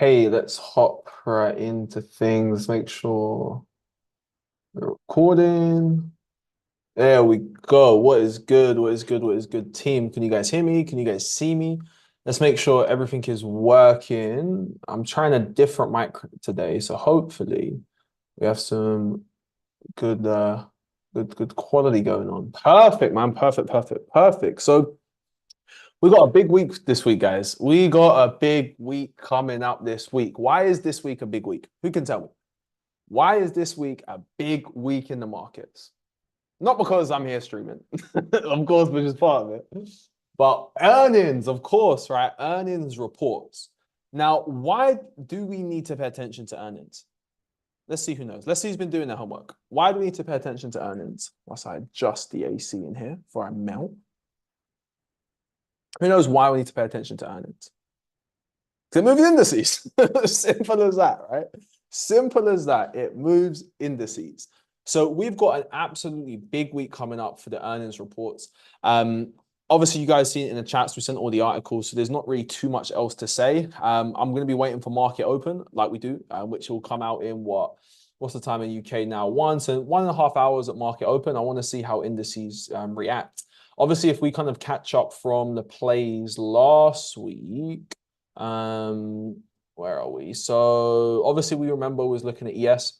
Okay, let's hop right into things. Make sure we're recording. There we go. What is good? What is good? What is good, team? Can you guys hear me? Can you guys see me? Let's make sure everything is working. I'm trying a different mic today, so hopefully we have some good good quality going on. Perfect, man. Perfect, perfect, perfect. So we got a big week this week, guys. We got a big week coming up this week. Why is this week a big week? Who can tell me? Why is this week a big week in the markets? Not because I'm here streaming, of course, which is part of it, but earnings, of course, right? Earnings reports. Now, why do we need to pay attention to earnings? Let's see who knows. Let's see who's been doing their homework. Why do we need to pay attention to earnings? Whilst I adjust the AC in here before I melt. Who knows why we need to pay attention to earnings? Because it moves indices. Simple as that, right? Simple as that. It moves indices. So we've got an absolutely big week coming up for the earnings reports. Obviously, you guys see it in the chats. We sent all the articles, so there's not really too much else to say. I'm going to be waiting for market open, like we do, which will come out in what's the time in UK now? 1.5 hours at market open. I want to see how indices react. Obviously, if we kind of catch up from the plays last week, where are we? So obviously, we remember we was looking at ES.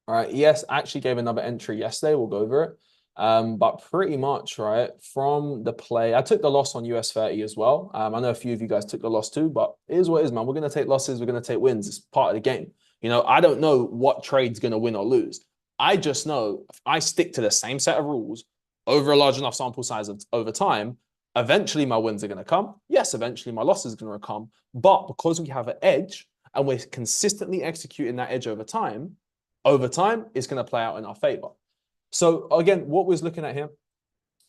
All right, ES actually gave another entry yesterday. We'll go over it. But pretty much, right, from the play, I took the loss on US 30 as well. I know a few of you guys took the loss too, but it is what it is, man. We're going to take losses. We're going to take wins. It's part of the game. You know, I don't know what trade's going to win or lose. I just know if I stick to the same set of rules over a large enough sample size over time, eventually my wins are going to come. Yes, eventually my losses are going to come. But because we have an edge and we're consistently executing that edge over time, it's going to play out in our favor. So again, what we're looking at here,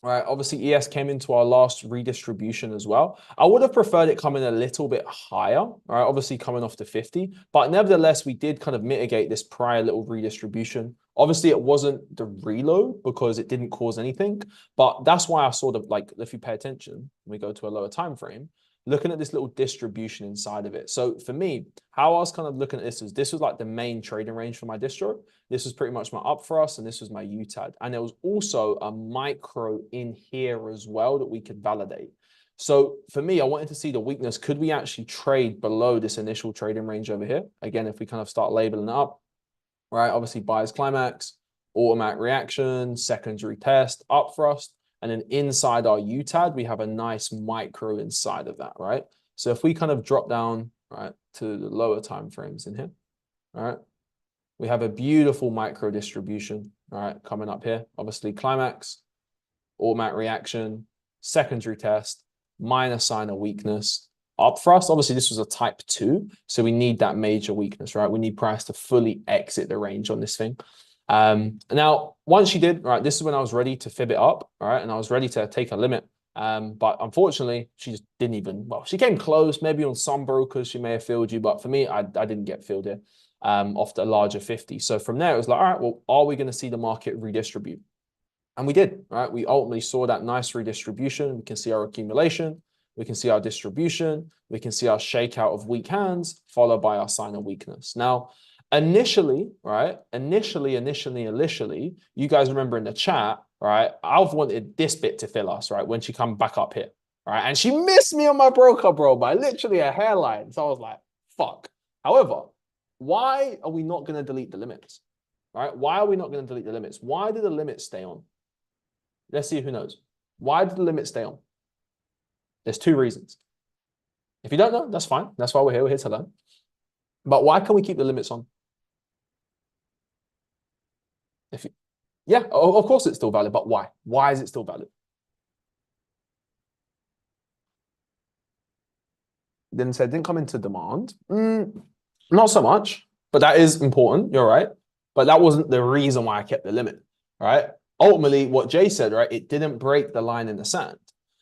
right? Obviously, ES came into our last redistribution as well. I would have preferred it coming a little bit higher, right? Obviously coming off to 50, but nevertheless, we did kind of mitigate this prior little redistribution. Obviously, it wasn't the reload because it didn't cause anything, but that's why I sort of like, if you pay attention, we go to a lower time frame, looking at this little distribution inside of it. So for me, how I was kind of looking at this was like the main trading range for my distro. This was pretty much my up thrust, and this was my UTAD. And there was also a micro in here as well that we could validate. So for me, I wanted to see the weakness. Could we actually trade below this initial trading range over here? Again, if we kind of start labeling it up, right? Obviously, buyer's climax, automatic reaction, secondary test, up thrust. And then inside our UTAD, we have a nice micro inside of that, right? So if we kind of drop down, right, to the lower time frames in here, all right, we have a beautiful micro distribution, all right, coming up here. Obviously, climax, automatic reaction, secondary test, minor sign of weakness. Up thrust, obviously, this was a type 2, so we need that major weakness, right? We need price to fully exit the range on this thing. Now, once she did, right, this is when I was ready to fib it up, all right, and I was ready to take a limit. But unfortunately, she just didn't even, well, she came close. Maybe on some brokers, she may have filled you, but for me, I didn't get filled here off the larger 50. So from there, it was like, all right, well, are we going to see the market redistribute? And we did, right? We ultimately saw that nice redistribution. We can see our accumulation. We can see our distribution. We can see our shakeout of weak hands, followed by our sign of weakness. Now, initially, right? Initially, you guys remember in the chat, right? I've wanted this bit to fill us, right? When she come back up here, right? And she missed me on my broker, bro, by literally a hairline. So I was like, fuck. However, why are we not going to delete the limits, right? Why are we not going to delete the limits? Why did the limits stay on? Let's see who knows. Why did the limits stay on? There's two reasons. If you don't know, that's fine. That's why we're here. We're here to learn. But why can we keep the limits on? Yeah, of course it's still valid, but why? Why is it still valid? Didn't come into demand. Not so much, but that is important. You're right. But that wasn't the reason why I kept the limit, right? Ultimately, what Jay said, right? It didn't break the line in the sand.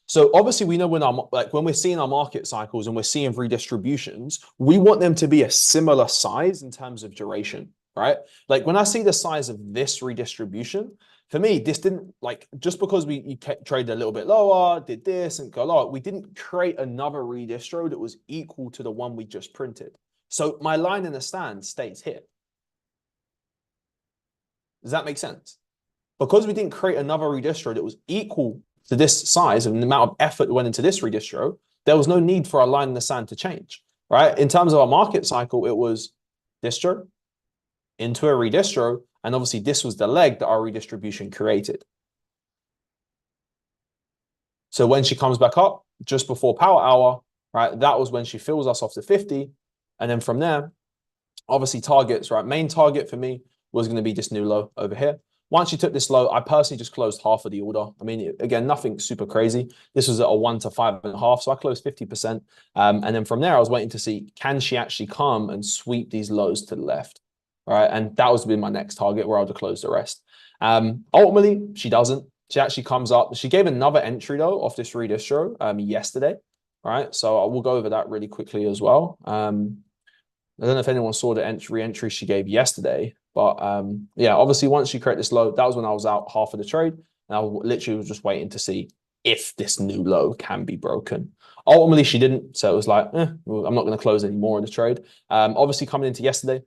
So obviously we know when we're seeing our market cycles and we're seeing redistributions, we want them to be a similar size in terms of duration, right? Like when I see the size of this redistribution, for me, this didn't like, just because you traded a little bit lower, did this and go lower, we didn't create another redistro that was equal to the one we just printed. So my line in the stand stays here. Does that make sense? Because we didn't create another redistro that was equal to this size and the amount of effort that went into this redistro, there was no need for our line in the sand to change, right? In terms of our market cycle, it was distro into a redistro, and obviously this was the leg that our redistribution created. So when she comes back up just before power hour, right, that was when she fills us off to 50. And then from there, obviously targets, right? Main target for me was going to be this new low over here. Once you took this low, I personally just closed half of the order. I mean, again, nothing super crazy. This was at a 1 to 5.5, so I closed 50%. And then from there, I was waiting to see, can she actually come and sweep these lows to the left? All right, and that was been my next target where I would have closed the rest. Ultimately, she doesn't. She actually comes up. She gave another entry though off this redistro yesterday. All right, so I will go over that really quickly as well. I don't know if anyone saw the entry she gave yesterday, but yeah, obviously once she created this low, that was when I was out half of the trade, and I literally was just waiting to see if this new low can be broken. Ultimately, she didn't, so it was like, I'm not going to close any more of the trade. Obviously, coming into yesterday,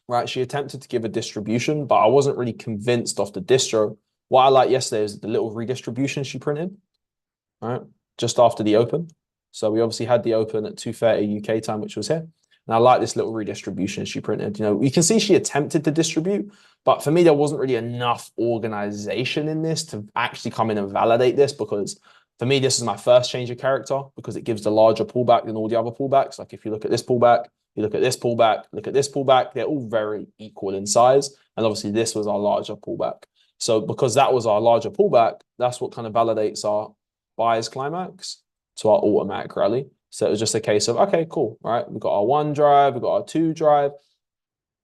right, she attempted to give a distribution, but I wasn't really convinced off the distro. What I liked yesterday is the little redistribution she printed, right, just after the open. So we obviously had the open at 2:30 UK time, which was here. And I like this little redistribution she printed. You know, you can see she attempted to distribute, but for me, there wasn't really enough organization in this to actually come in and validate this, because for me, this is my first change of character because it gives the larger pullback than all the other pullbacks. Like if you look at this pullback, you look at this pullback, look at this pullback, they're all very equal in size. And obviously this was our larger pullback. So because that was our larger pullback, that's what kind of validates our buyer's climax to our automatic rally. So it was just a case of, okay, cool, right? We've got our 1 drive, we've got our 2 drive,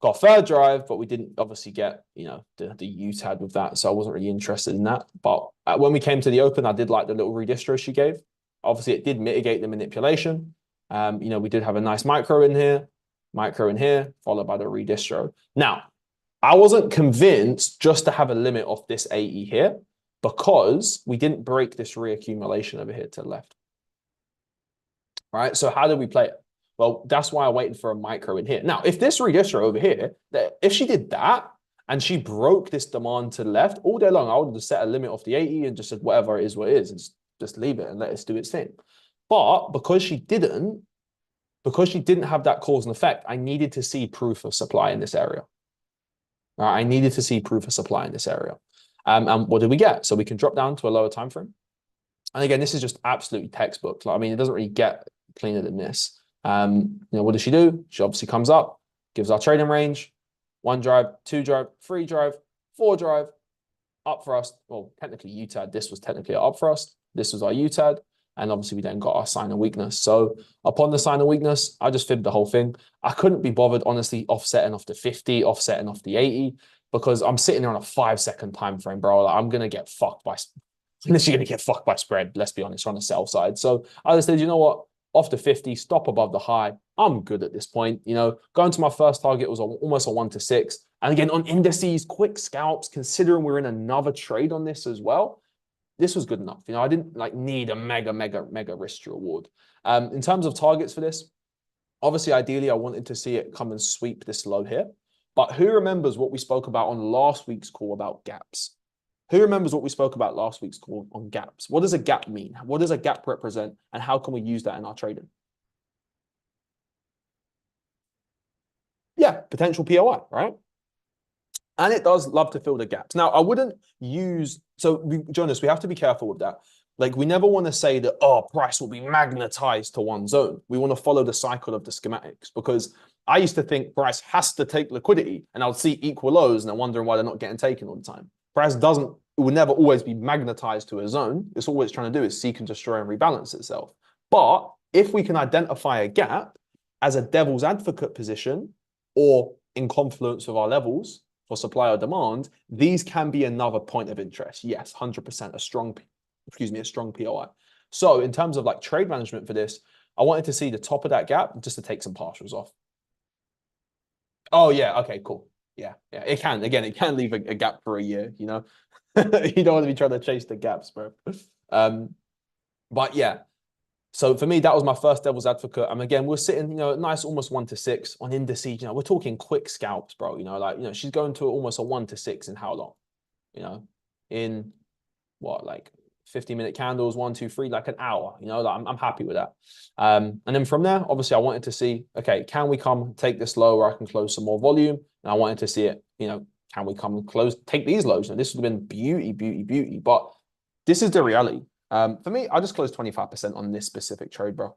got a 3rd drive, but we didn't obviously get, you know, the UTAD with that. So I wasn't really interested in that. But when we came to the open, I did like the little redistro she gave. Obviously, it did mitigate the manipulation. You know, we did have a nice micro in here, followed by the redistro. Now, I wasn't convinced just to have a limit of this AE here because we didn't break this reaccumulation over here to the left. Right, so how did we play it? Well, that's why I waited for a micro in here. Now, if this redistro over here, if she did that and she broke this demand to the left all day long, I would have set a limit of the 80 and just said whatever it is, what it is, and just leave it and let it do its thing. But because she didn't have that cause and effect, I needed to see proof of supply in this area. Right, I needed to see proof of supply in this area. And what did we get? So we can drop down to a lower time frame. And again, this is just absolutely textbook. Like, I mean, it doesn't really get cleaner than this. You know, what does she do? She obviously comes up, gives our trading range, 1 drive, 2 drive, 3 drive, 4 drive, up for us. Well, technically UTAD. This was technically up for us. This was our UTAD. And obviously we then got our sign of weakness. So upon the sign of weakness, I just fibbed the whole thing. I couldn't be bothered, honestly, offsetting off the 50, offsetting off the 80, because I'm sitting there on a 5-second time frame, bro. Like, I'm going to get fucked by... Literally going to get fucked by spread, let's be honest, on the sell side. So I just said, you know what? Off the 50, stop above the high. I'm good at this point. You know, going to my first target was almost a 1 to 6. And again, on indices, quick scalps, considering we're in another trade on this as well, this was good enough. You know, I didn't like need a mega risk to reward. In terms of targets for this, obviously, ideally, I wanted to see it come and sweep this low here. But who remembers what we spoke about on last week's call about gaps? Who remembers what we spoke about last week's call on gaps? What does a gap mean? What does a gap represent? And how can we use that in our trading? Yeah, potential POI, right? And it does love to fill the gaps. Now, I wouldn't use... So, Jonas, we have to be careful with that. Like, we never want to say that, oh, price will be magnetized to one zone. We want to follow the cycle of the schematics, because I used to think price has to take liquidity, and I'll see equal lows and I'm wondering why they're not getting taken all the time. Price doesn't, it will never always be magnetized to a zone. It's always trying to do is seek and destroy and rebalance itself. But if we can identify a gap as a devil's advocate position or in confluence with our levels for supply or demand, these can be another point of interest. Yes, 100% a strong POI. So in terms of like trade management for this, I wanted to see the top of that gap just to take some partials off. Oh yeah, okay, cool. Yeah, it can. Again, it can leave a gap for a year, you know. You don't want to be trying to chase the gaps, bro. But yeah, So for me, that was my first devil's advocate. And again, we're sitting, nice almost 1-6 on indices. We're talking quick scalps, bro. She's going to almost a 1-6 in how long? In what, like 50-minute candles, 1, 2, 3, like an hour. I'm happy with that. And then from there, obviously, I wanted to see, okay, can we come take this low where I can close some more volume? And I wanted to see it, can we come and take these lows? And this would have been beauty, beauty, beauty. But this is the reality. For me, I just closed 25% on this specific trade, bro.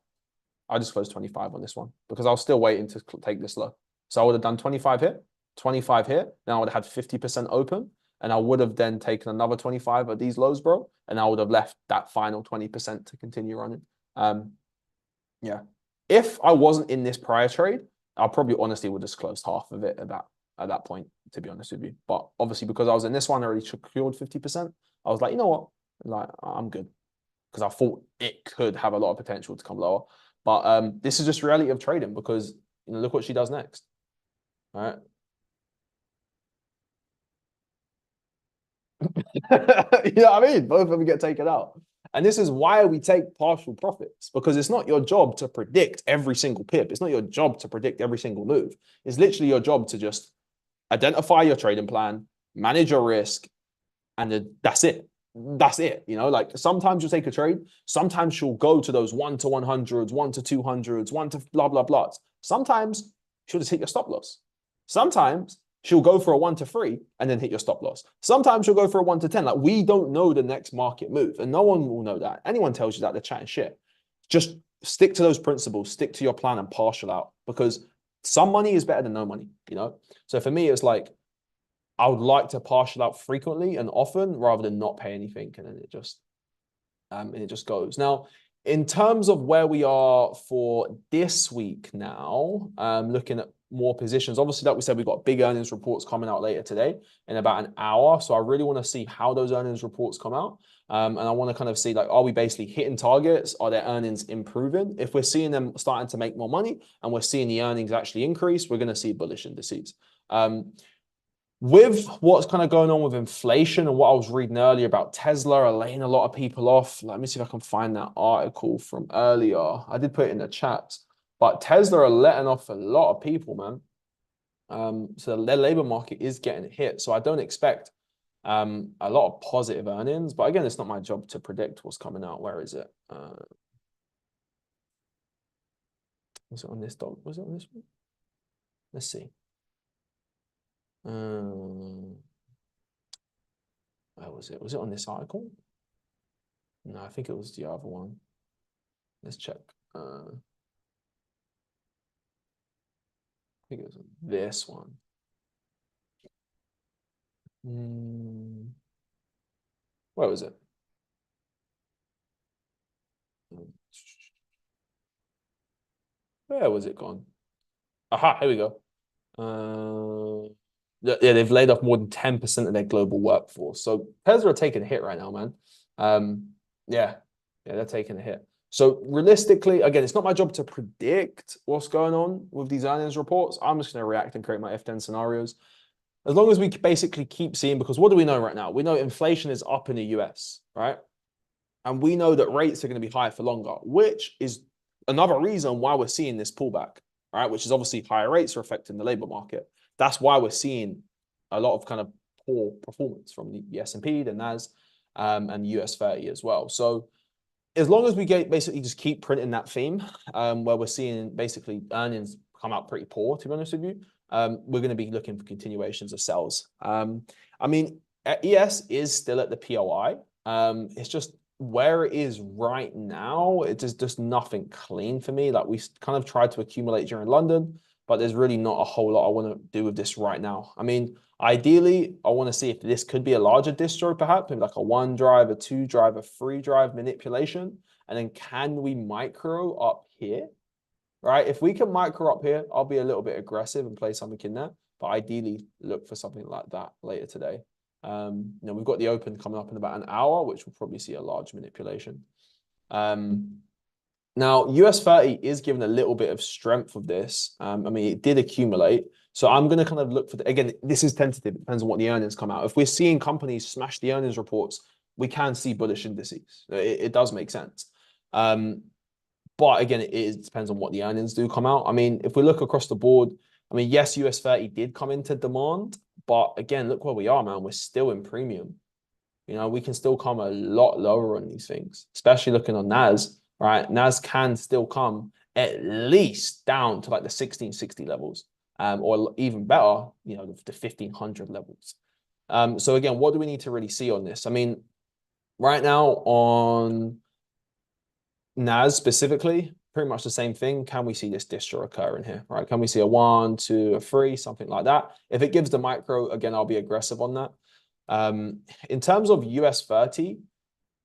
I just closed 25 on this one because I was still waiting to take this low. So I would have done 25 here, 25 here. Then I would have had 50% open. And I would have then taken another 25 at these lows, bro. And I would have left that final 20% to continue running. Yeah. If I wasn't in this prior trade, I probably honestly would have just closed half of it at that point, to be honest with you. But obviously, because I was in this one, I already secured 50%. I was like, you know what? Like, I'm good. Because I thought it could have a lot of potential to come lower. But this is just reality of trading because look what she does next. All right. You know what I mean? Both of them get taken out. And this is why we take partial profits, because it's not your job to predict every single pip. It's not your job to predict every single move. It's literally your job to just identify your trading plan, manage your risk, and then that's it. That's it. Like sometimes you'll take a trade, sometimes she'll go to those 1 to 100s, 1 to 200s, 1 to blah, blah, blah. Sometimes she'll just hit your stop loss. Sometimes she'll go for a 1 to 3 and then hit your stop loss. Sometimes she'll go for a 1 to 10. Like we don't know the next market move, and no one will know that. Anyone tells you that, they're chatting shit. Just stick to those principles, stick to your plan and partial out, because some money is better than no money, So for me, it's like, I would like to partial out frequently and often rather than not pay anything. And then it just goes. Now, in terms of where we are for this week now, looking at more positions, obviously, like we said, we've got big earnings reports coming out later today in about an hour. So I really want to see how those earnings reports come out. And I want to kind of see, like, are we basically hitting targets? Are their earnings improving? If we're seeing them starting to make more money and we're seeing the earnings actually increase, we're going to see bullish indices. With what's kind of going on with inflation and what I was reading earlier about Tesla are laying a lot of people off. Let me see if I can find that article from earlier. I did put it in the chat, but Tesla are letting off a lot of people, man. So their labor market is getting hit. So I don't expect a lot of positive earnings. But again, it's not my job to predict what's coming out. Where is it? Was it on this dog? Was it on this one? Let's see. Where was it? Was it on this article? No, I think it was the other one. Let's check. I think it was this one. Where was it? Where was it gone? Aha, here we go. Yeah, they've laid off more than 10% of their global workforce. So Tesla are taking a hit right now, man. Yeah, they're taking a hit. So realistically, again, it's not my job to predict what's going on with these earnings reports. I'm just going to react and create my F10 scenarios. As long as we basically keep seeing, because what do we know right now? We know inflation is up in the US, right? And we know that rates are going to be high for longer, which is another reason why we're seeing this pullback, right? Which is obviously higher rates are affecting the labor market. That's why we're seeing a lot of kind of poor performance from the S&P, the NAS, and the US 30 as well. So as long as we basically just keep printing that theme, where we're seeing basically earnings come out pretty poor, to be honest with you, we're going to be looking for continuations of sells. I mean, ES is still at the POI. It's just where it is right now, it is just nothing clean for me. Like we kind of tried to accumulate during London, but there's really not a whole lot I want to do with this right now. I mean, ideally, I want to see if this could be a larger distro, perhaps, maybe like a 1 drive, a 2 drive, a 3 drive manipulation. And then can we micro up here, right? If we can micro up here, I'll be a little bit aggressive and play something in there. But ideally, look for something like that later today. We've got the open coming up in about an hour, which will probably see a large manipulation. Now, US 30 is given a little bit of strength of this. I mean, it did accumulate. So I'm going to kind of look for, again, this is tentative. It depends on what the earnings come out. If we're seeing companies smash the earnings reports, we can see bullish indices. It does make sense. But again, it depends on what the earnings do come out. I mean, if we look across the board, I mean, yes, US 30 did come into demand, but again, look where we are, man. We're still in premium. You know, we can still come a lot lower on these things, especially looking on NAS, right? NAS can still come at least down to like the 1660 levels, or even better, you know, the 1500 levels. So again, what do we need to really see on this? I mean, right now on NAS specifically, pretty much the same thing. Can we see this distro occur in here, right? Can we see a 1, 2, a 3, something like that? If it gives the micro, again, I'll be aggressive on that. In terms of US 30,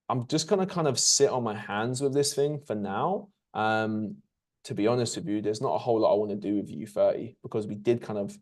I'm just going to kind of sit on my hands with this thing for now. To be honest with you, there's not a whole lot I want to do with U30 because we did kind of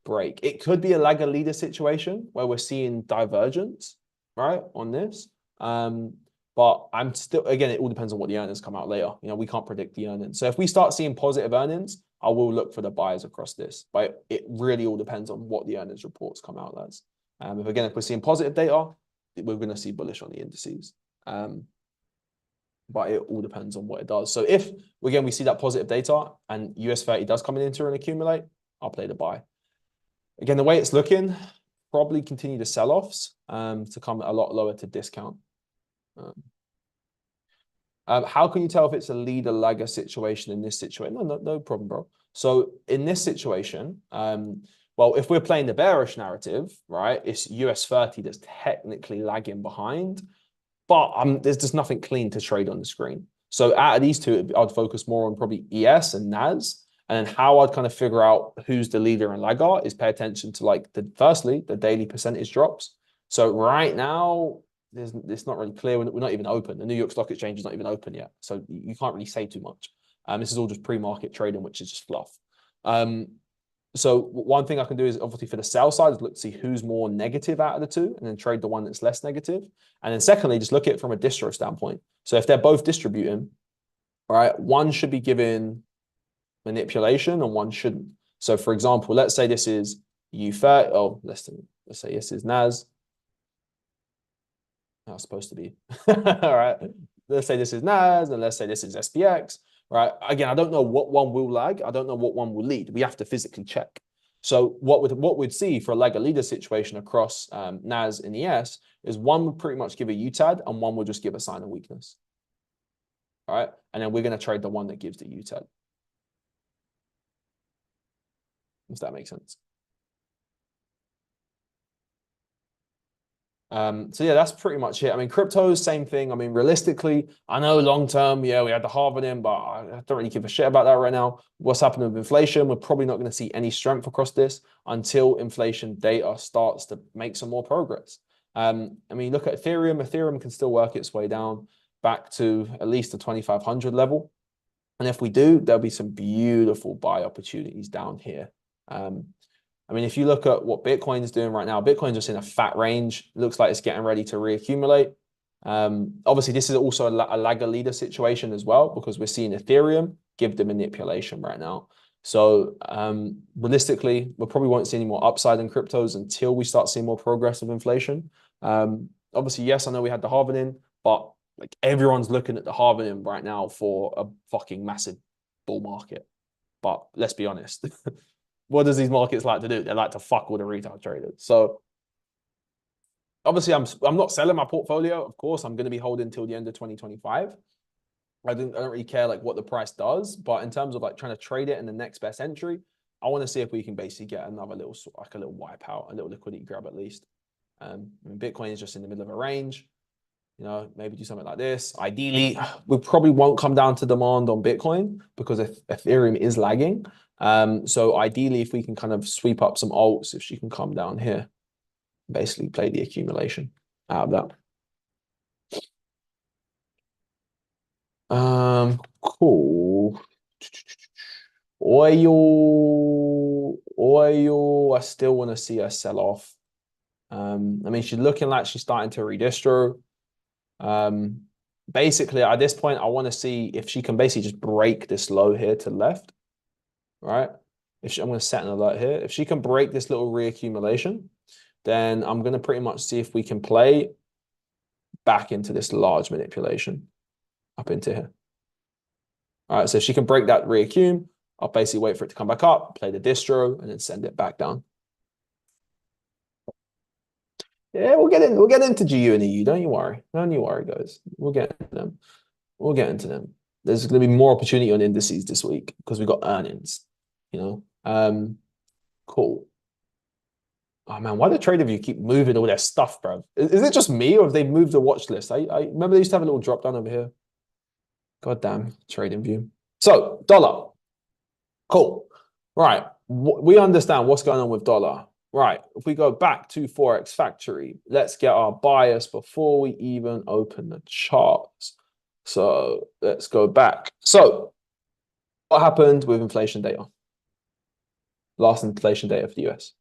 break. It could be a lagger leader situation where we're seeing divergence, right, on this. But I'm still, again, it all depends on what the earnings come out later. You know, we can't predict the earnings. So if we start seeing positive earnings, I will look for the buys across this. But it really all depends on what the earnings reports come out as. If we're seeing positive data, we're going to see bullish on the indices. But it all depends on what it does. So if, again, we see that positive data and US 30 does come into and accumulate, I'll play the buy. Again, the way it's looking, probably continue the sell-offs to come a lot lower to discount. How can you tell if it's a leader lagger situation in this situation? No problem, bro. So in this situation, well, if we're playing the bearish narrative, right, it's US 30 that's technically lagging behind, but there's just nothing clean to trade on the screen. So out of these two, I'd focus more on probably ES and NAS. And then how I'd kind of figure out who's the leader and laggard is pay attention to, like, firstly, the daily percentage drops. So right now, it's not really clear. We're not even open. The New York Stock Exchange is not even open yet. So you can't really say too much. This is all just pre-market trading, which is just fluff. So one thing I can do is obviously for the sell side is look to see who's more negative out of the two and then trade the one that's less negative. And then secondly, just look at it from a distro standpoint. So if they're both distributing, all right, one should be given manipulation and one shouldn't. So for example, let's say this is U30. Oh, let's say this is NAS. That's supposed to be. All right. Let's say this is NAS and let's say this is SPX. Right. Again, I don't know what one will lag. I don't know what one will lead. We have to physically check. So what we'd see for a lagger leader situation across NAS and ES is one would pretty much give a UTAD and one would just give a sign of weakness. All right. And then we're going to trade the one that gives the UTAD. If that makes sense. So yeah, that's pretty much it. I mean, cryptos, same thing. I mean, realistically, I know long term, yeah, we had the halving in, but I don't really give a shit about that right now. What's happening with inflation? We're probably not going to see any strength across this until inflation data starts to make some more progress. I mean, look at Ethereum. Ethereum can still work its way down back to at least the 2,500 level. And if we do, there'll be some beautiful buy opportunities down here. I mean, if you look at what Bitcoin is doing right now, Bitcoin's just in a fat range. Looks like it's getting ready to reaccumulate. Obviously, this is also a lagger leader situation as well, because we're seeing Ethereum give the manipulation right now. So realistically, we probably won't see any more upside in cryptos until we start seeing more progress of inflation. Obviously, yes, I know we had the halving in, but like everyone's looking at the halving in right now for a fucking massive bull market. But let's be honest. What does these markets like to do? They like to fuck all the retail traders. So obviously, I'm not selling my portfolio. Of course, I'm going to be holding till the end of 2025. I don't really care like what the price does, but in terms of like trying to trade it in the next best entry, I want to see if we can basically get another little like a little wipeout, a little liquidity grab at least. I mean, Bitcoin is just in the middle of a range. You know, maybe do something like this. Ideally, we probably won't come down to demand on Bitcoin because Ethereum is lagging. So ideally, if we can kind of sweep up some alts, if she can come down here, basically play the accumulation out of that. Cool. Oil. I still want to see her sell off. I mean, she's looking like she's starting to redistro. Basically, at this point, I want to see if she can basically just break this low here to the left. Right? I'm going to set an alert here. If she can break this little reaccumulation, then I'm going to pretty much see if we can play back into this large manipulation up into here. All right, so if she can break that reaccum, I'll basically wait for it to come back up, play the distro, and then send it back down. Yeah, we'll get into GU and EU. Don't you worry. Don't you worry, guys. We'll get into them. We'll get into them. There's going to be more opportunity on indices this week because we've got earnings, you know. Cool. Oh man, why do TraderView keep moving all their stuff, bro? Is it just me or have they moved the watch list? I remember they used to have a little drop down over here. God damn, TradingView. So, dollar. Cool. Right. We understand what's going on with dollar. Right. If we go back to Forex Factory, let's get our bias before we even open the charts. So let's go back. So what happened with inflation data? Last inflation data for the US.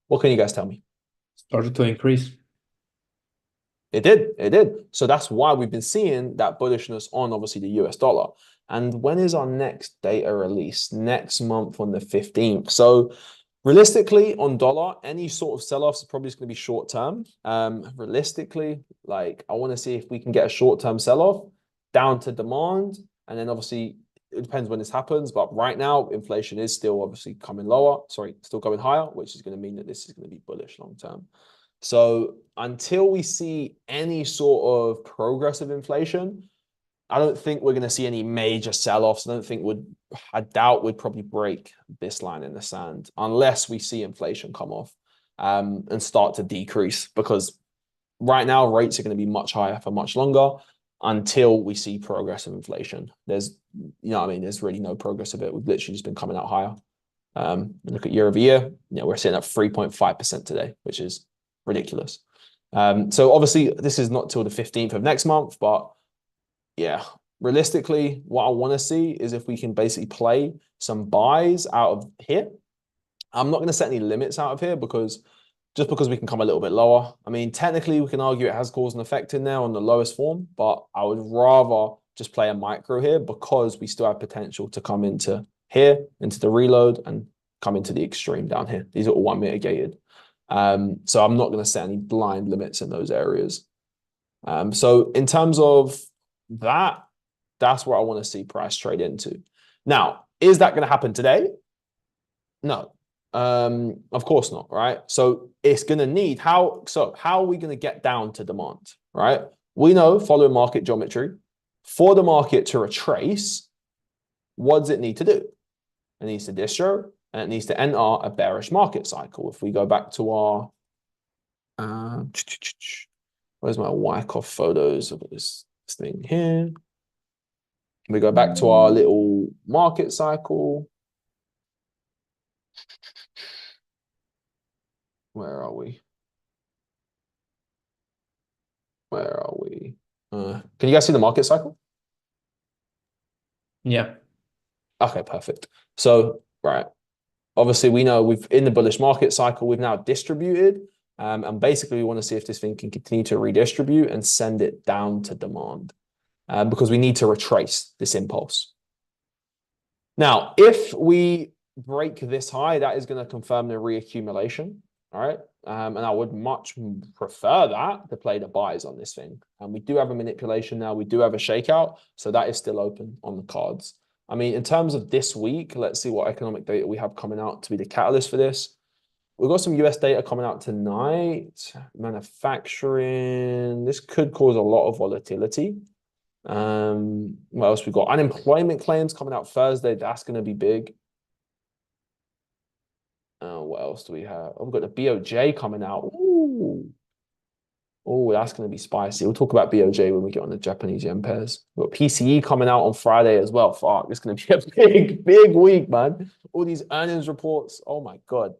What can you guys tell me? Started to increase. It did. It did. So that's why we've been seeing that bullishness on obviously the US dollar. And when is our next data release? Next month on the 15th. So realistically, on dollar, any sort of sell-offs is probably just going to be short term. Realistically, like I want to see if we can get a short-term sell-off down to demand. And then obviously it depends when this happens. But right now, inflation is still obviously coming lower. Sorry, still going higher, which is going to mean that this is going to be bullish long term. So until we see any sort of progressive inflation, I don't think we're going to see any major sell-offs. I doubt we'd probably break this line in the sand unless we see inflation come off and start to decrease, because right now rates are going to be much higher for much longer until we see progressive inflation. There's, you know what I mean? There's really no progress of it. We've literally just been coming out higher. Look at year over year, we're sitting at 3.5% today, which is ridiculous. So obviously this is not till the 15th of next month, but yeah, realistically, what I want to see is if we can basically play some buys out of here. I'm not going to set any limits out of here because we can come a little bit lower. I mean, technically we can argue it has cause and effect in there on the lowest form, but I would rather just play a micro here because we still have potential to come into here, into the reload, and come into the extreme down here. These are all unmitigated. So I'm not going to set any blind limits in those areas. So in terms of that, that's where I want to see price trade into. Now, is that going to happen today? No, of course not, right? So it's going to need how are we going to get down to demand, right? We know, following market geometry, for the market to retrace, what does it need to do? It needs to distro, and it needs to enter a bearish market cycle. If we go back to our, where's my Wyckoff photos of this thing here? We go back to our little market cycle. Where are we? Where are we? Can you guys see the market cycle? Yeah. Okay, perfect. So, right. Obviously, we know we've in the bullish market cycle, we've now distributed. And basically, we want to see if this thing can continue to redistribute and send it down to demand. Because we need to retrace this impulse. Now, if we break this high, that is going to confirm the reaccumulation. All right. And I would much prefer that to play the buys on this thing. And we do have a manipulation now. We do have a shakeout. So that is still open on the cards. I mean, in terms of this week, let's see what economic data we have coming out to be the catalyst for this. We've got some US data coming out tonight. Manufacturing. This could cause a lot of volatility. What else we got? Unemployment claims coming out Thursday. That's going to be big. What else do we have? Oh, we've got the BOJ coming out. Ooh. Oh, that's going to be spicy. We'll talk about BOJ when we get on the Japanese yen pairs. We've got PCE coming out on Friday as well. Fuck, it's going to be a big, big week, man. All these earnings reports. Oh my God.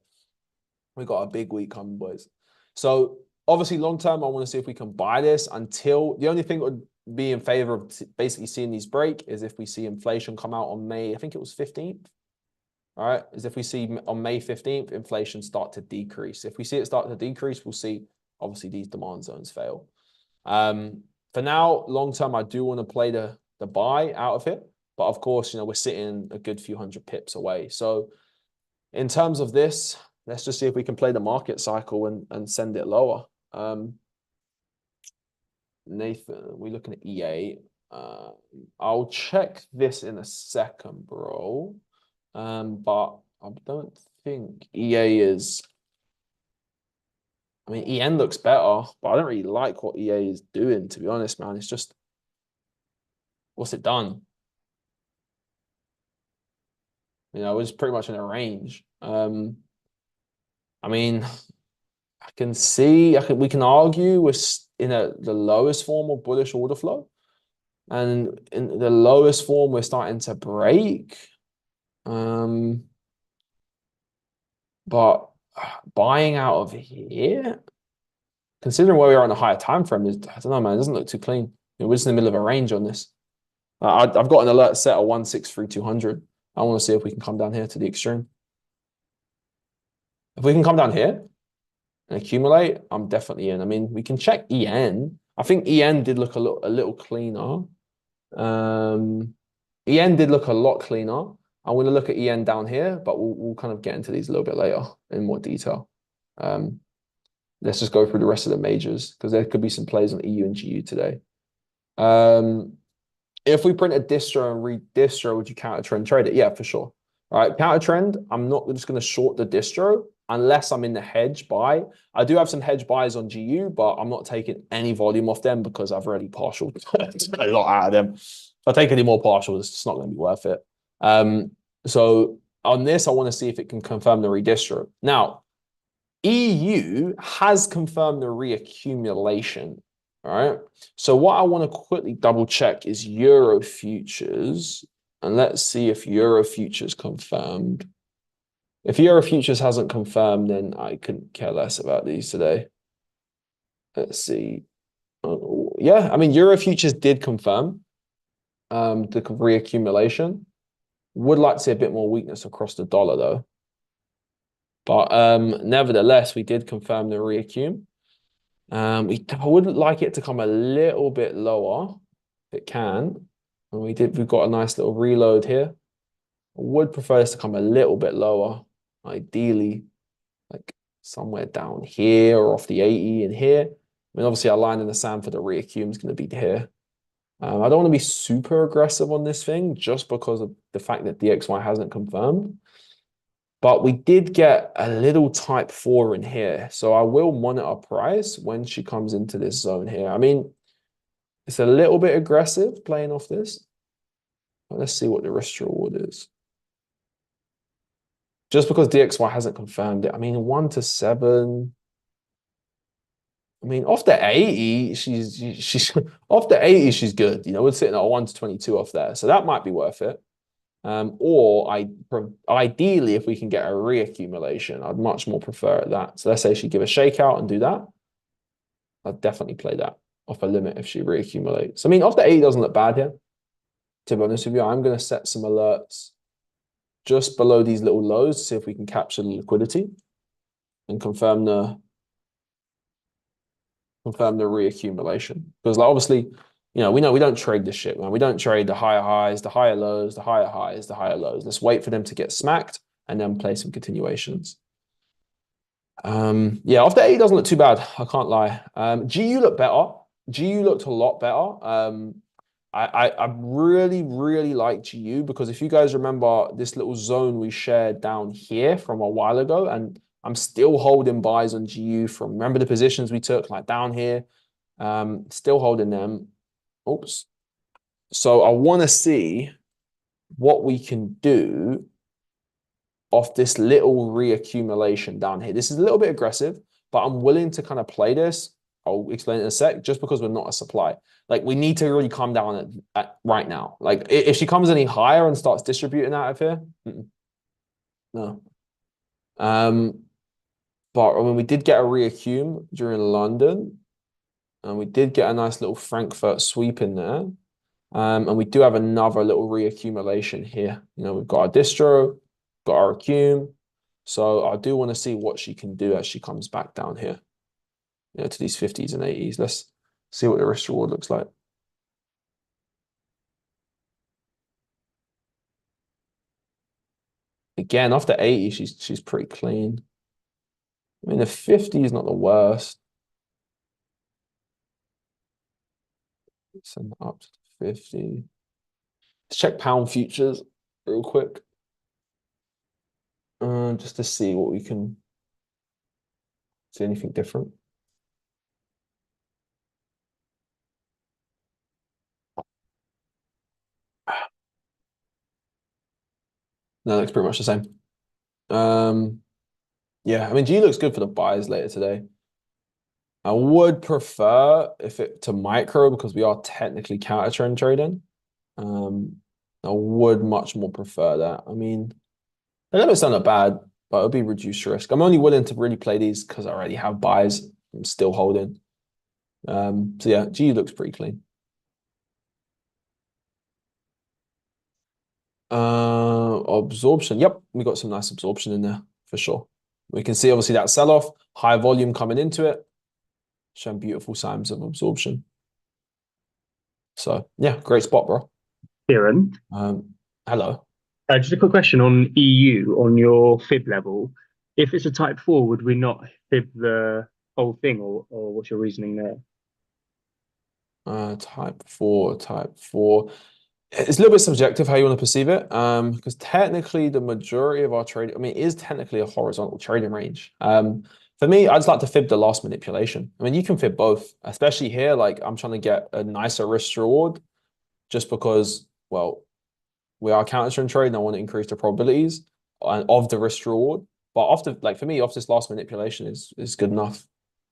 We got a big week coming, boys. So obviously long term, I want to see if we can buy this until the only thing that would be in favor of basically seeing these break is if we see inflation come out on May, I think it was 15th. All right, is if we see on May 15th, inflation start to decrease. If we see it start to decrease, we'll see obviously these demand zones fail. For now, long term, I do want to play the buy out of it. But of course, we're sitting a good few hundred pips away. So in terms of this, let's just see if we can play the market cycle and send it lower. Nathan, we're looking at E8. I'll check this in a second, bro. But I don't think EA is. I mean, EN looks better, but I don't really like what EA is doing, to be honest, man. It's just, what's it done? You know, it's pretty much in a range. I mean, I can see, we can argue we're in the lowest form of bullish order flow. And in the lowest form, we're starting to break. But buying out of here, considering where we are on a higher time frame, I don't know, man. It doesn't look too clean. We're just in the middle of a range on this. I've got an alert set of 163,200. I want to see if we can come down here to the extreme. If we can come down here and accumulate, I'm definitely in. I mean, we can check EN. I think EN did look a little cleaner. EN did look a lot cleaner. I'm going to look at EN down here, but we'll kind of get into these a little bit later in more detail. Let's just go through the rest of the majors because there could be some plays on EU and GU today. If we print a distro and read distro, would you counter trend trade it? Yeah, for sure. All right, counter trend. I'm not just going to short the distro unless I'm in the hedge buy. I do have some hedge buys on GU, but I'm not taking any volume off them because I've already partial a lot out of them. If I take any more partials, it's just not going to be worth it. So on this, I want to see if it can confirm the redistro. Now, EU has confirmed the reaccumulation. All right. So what I want to quickly double check is Euro futures. And let's see if Euro futures confirmed. If Euro futures hasn't confirmed, then I couldn't care less about these today. Let's see. Oh, yeah, I mean, Euro futures did confirm the reaccumulation. Would like to see a bit more weakness across the dollar, though. But nevertheless, we did confirm the reaccum. I would like it to come a little bit lower if it can. And we've got a nice little reload here. I would prefer this to come a little bit lower, ideally, like somewhere down here or off the 80 in here. I mean, obviously, our line in the sand for the reaccum is going to be here. I don't want to be super aggressive on this thing just because of the fact that DXY hasn't confirmed. But we did get a little type 4 in here. So I will monitor price when she comes into this zone here. I mean, it's a little bit aggressive playing off this. But let's see what the risk reward is. Just because DXY hasn't confirmed it. I mean, 1 to 7. I mean, off the 80, she's off the 80, she's good. You know, we're sitting at 1 to 22 off there. So that might be worth it. Or ideally, if we can get a reaccumulation, I'd much more prefer that. So let's say she give a shakeout and do that. I'd definitely play that off a limit if she reaccumulates. I mean, off the 80 doesn't look bad here. To be honest with you, I'm going to set some alerts just below these little lows to see if we can capture the liquidity and confirm the reaccumulation. Because like, obviously, you know we don't trade this shit, man. We don't trade the higher highs, the higher lows, the higher highs, the higher lows. Let's wait for them to get smacked and then play some continuations. Yeah, off the 80 doesn't look too bad. I can't lie. GU looked better. GU looked a lot better. I really, really like GU because if you guys remember this little zone we shared down here from a while ago, and I'm still holding buys on GU from, remember the positions we took like down here, still holding them. Oops. So I want to see what we can do off this little reaccumulation down here. This is a little bit aggressive, but I'm willing to kind of play this. I'll explain it in a sec, just because we're not a supply. Like, we need to really calm down at right now. Like, if she comes any higher and starts distributing out of here, no. But I mean, we did get a reaccum during London, and we did get a nice little Frankfurt sweep in there. And we do have another little reaccumulation here. You know, we've got our distro, got our accum. So I do want to see what she can do as she comes back down here, you know, to these 50s and 80s. Let's see what the risk reward looks like. Again, after 80, she's pretty clean. I mean, the 50 is not the worst. Send that up to 50. Let's check pound futures real quick. Just to see what we can see anything different. No, looks pretty much the same. Yeah, I mean, G looks good for the buys later today. I would prefer if it to micro because we are technically counter trend trading. I would much more prefer that. I mean, the limits don't look bad, but it'll be reduced risk. I'm only willing to really play these because I already have buys. I'm still holding. So yeah, G looks pretty clean. Absorption. Yep, we got some nice absorption in there for sure. We can see obviously that sell-off, high volume coming into it, showing beautiful signs of absorption. So yeah, great spot, bro. Kieran, Hello. just a quick question on EU on your fib level. If it's a type 4, would we not fib the whole thing, or what's your reasoning there? Type 4, type 4. It's a little bit subjective how you want to perceive it. Because technically the majority of our trading, I mean, it is technically a horizontal trading range. For me, I just like to fib the last manipulation. I mean, you can fib both, especially here. Like I'm trying to get a nicer risk reward just because, well, we are counter trend trading. I want to increase the probabilities of the risk reward. But after, like for me, off this last manipulation is good enough.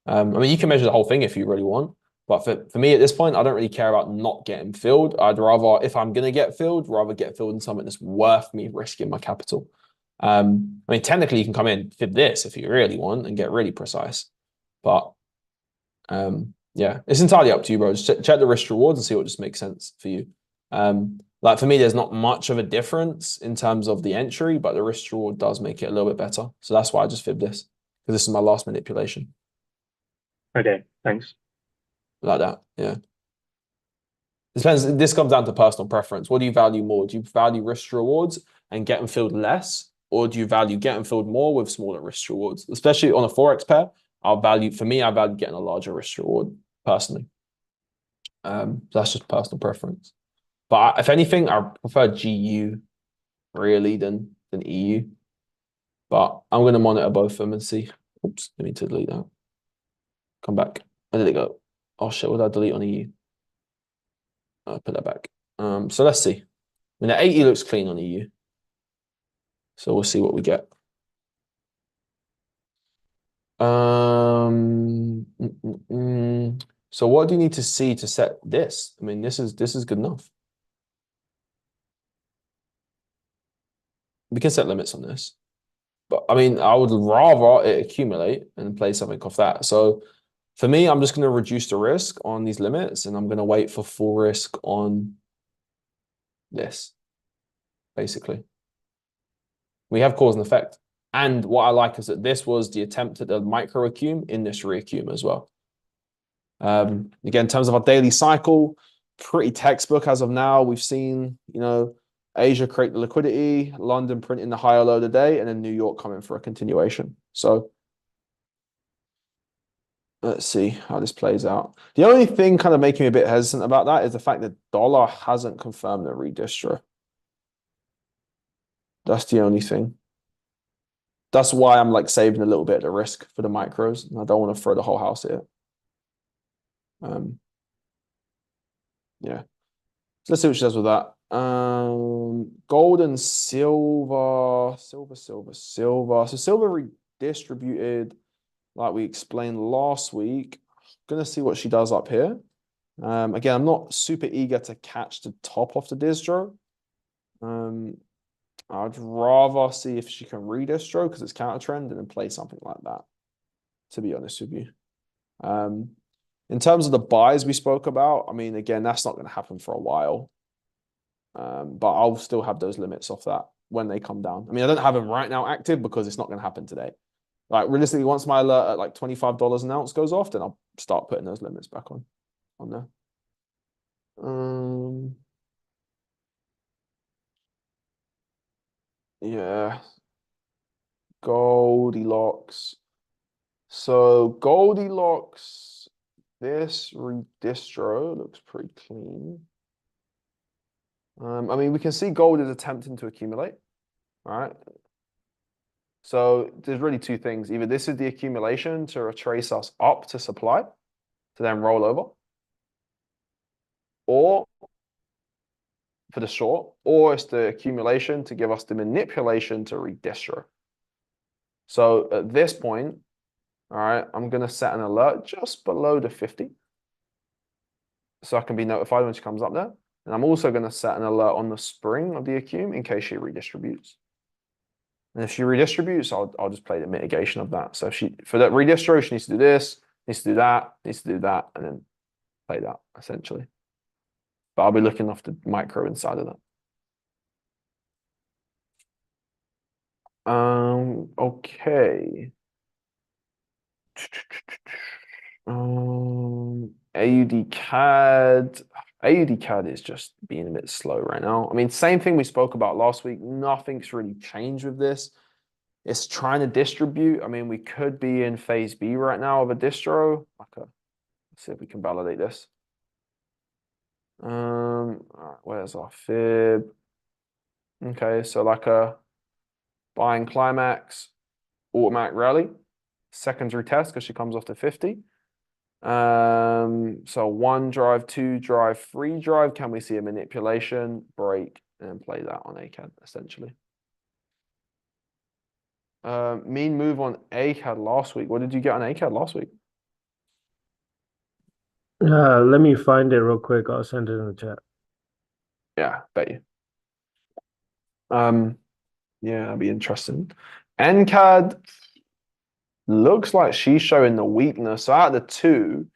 I mean, you can measure the whole thing if you really want. But for me at this point, I don't really care about not getting filled. I'd rather, if I'm going to get filled, rather get filled in something that's worth me risking my capital. I mean, technically, you can come in, fib this if you really want and get really precise. But yeah, it's entirely up to you, bro. Just check the risk rewards and see what just makes sense for you. Like for me, there's not much of a difference in terms of the entry, but the risk reward does make it a little bit better. So that's why I just fib this because this is my last manipulation. Okay, thanks. Like that, yeah. Depends. This comes down to personal preference. What do you value more? Do you value risk rewards and getting filled less, or do you value getting filled more with smaller risk rewards? Especially on a forex pair, I value getting a larger risk reward personally. That's just personal preference. But if anything, I prefer GU really than EU. But I'm going to monitor both of them and see. Oops, I need to delete that. Come back. Where did it go? Oh shit, what did I delete on EU? I'll put that back. So let's see. I mean, the 80 looks clean on EU. So we'll see what we get. So what do you need to see to set this? I mean, this is good enough. We can set limits on this. But I mean, I would rather it accumulate and play something off that. So for me, I'm just going to reduce the risk on these limits and I'm going to wait for full risk on this, basically. We have cause and effect. And what I like is that this was the attempt at the micro accum in this reaccum as well. Again, in terms of our daily cycle, pretty textbook as of now. We've seen, you know, Asia create the liquidity, London printing the higher low today, and then New York coming for a continuation. So let's see how this plays out. The only thing kind of making me a bit hesitant about that is the fact that dollar hasn't confirmed the redistro. That's the only thing. That's why I'm like saving a little bit of the risk for the micros. I don't want to throw the whole house at it. Yeah. So let's see what she does with that. Gold and silver. So silver redistributed like we explained last week. Gonna see what she does up here. Again, I'm not super eager to catch the top off the distro. I'd rather see if she can redistro because it's counter trend and then play something like that, to be honest with you. In terms of the buys we spoke about, I mean, again, that's not going to happen for a while. But I'll still have those limits off that when they come down. I mean, I don't have them right now active because it's not going to happen today. Like realistically, once my alert at like $25 an ounce goes off, then I'll start putting those limits back on there. Yeah. Goldilocks. So Goldilocks, this redistro looks pretty clean. I mean, we can see gold is attempting to accumulate. All right. So there's really two things. Either this is the accumulation to retrace us up to supply, to then roll over, or for the short, or it's the accumulation to give us the manipulation to redistro. So at this point, all right, I'm going to set an alert just below the 50. So I can be notified when she comes up there. And I'm also going to set an alert on the spring of the accum in case she redistributes. And if she redistributes, I'll just play the mitigation of that. So for that redistro, she needs to do this, needs to do that, needs to do that, and then play that essentially. But I'll be looking off the micro inside of that. Okay. AUD CAD. AUD CAD is just being a bit slow right now. I mean, same thing we spoke about last week. Nothing's really changed with this. It's trying to distribute. I mean, we could be in phase B right now of a distro. Okay. Let's see if we can validate this. All right, where's our fib? Okay, so like a buying climax, automatic rally, secondary test because she comes off to 50. So 1 drive, 2 drive, 3 drive. Can we see a manipulation, break, and play that on ACAD essentially? Mean move on ACAD last week. What did you get on ACAD last week? Let me find it real quick. I'll send it in the chat. Yeah, bet you. Yeah, that'd be interesting. NCAD looks like she's showing the weakness. So out of the two,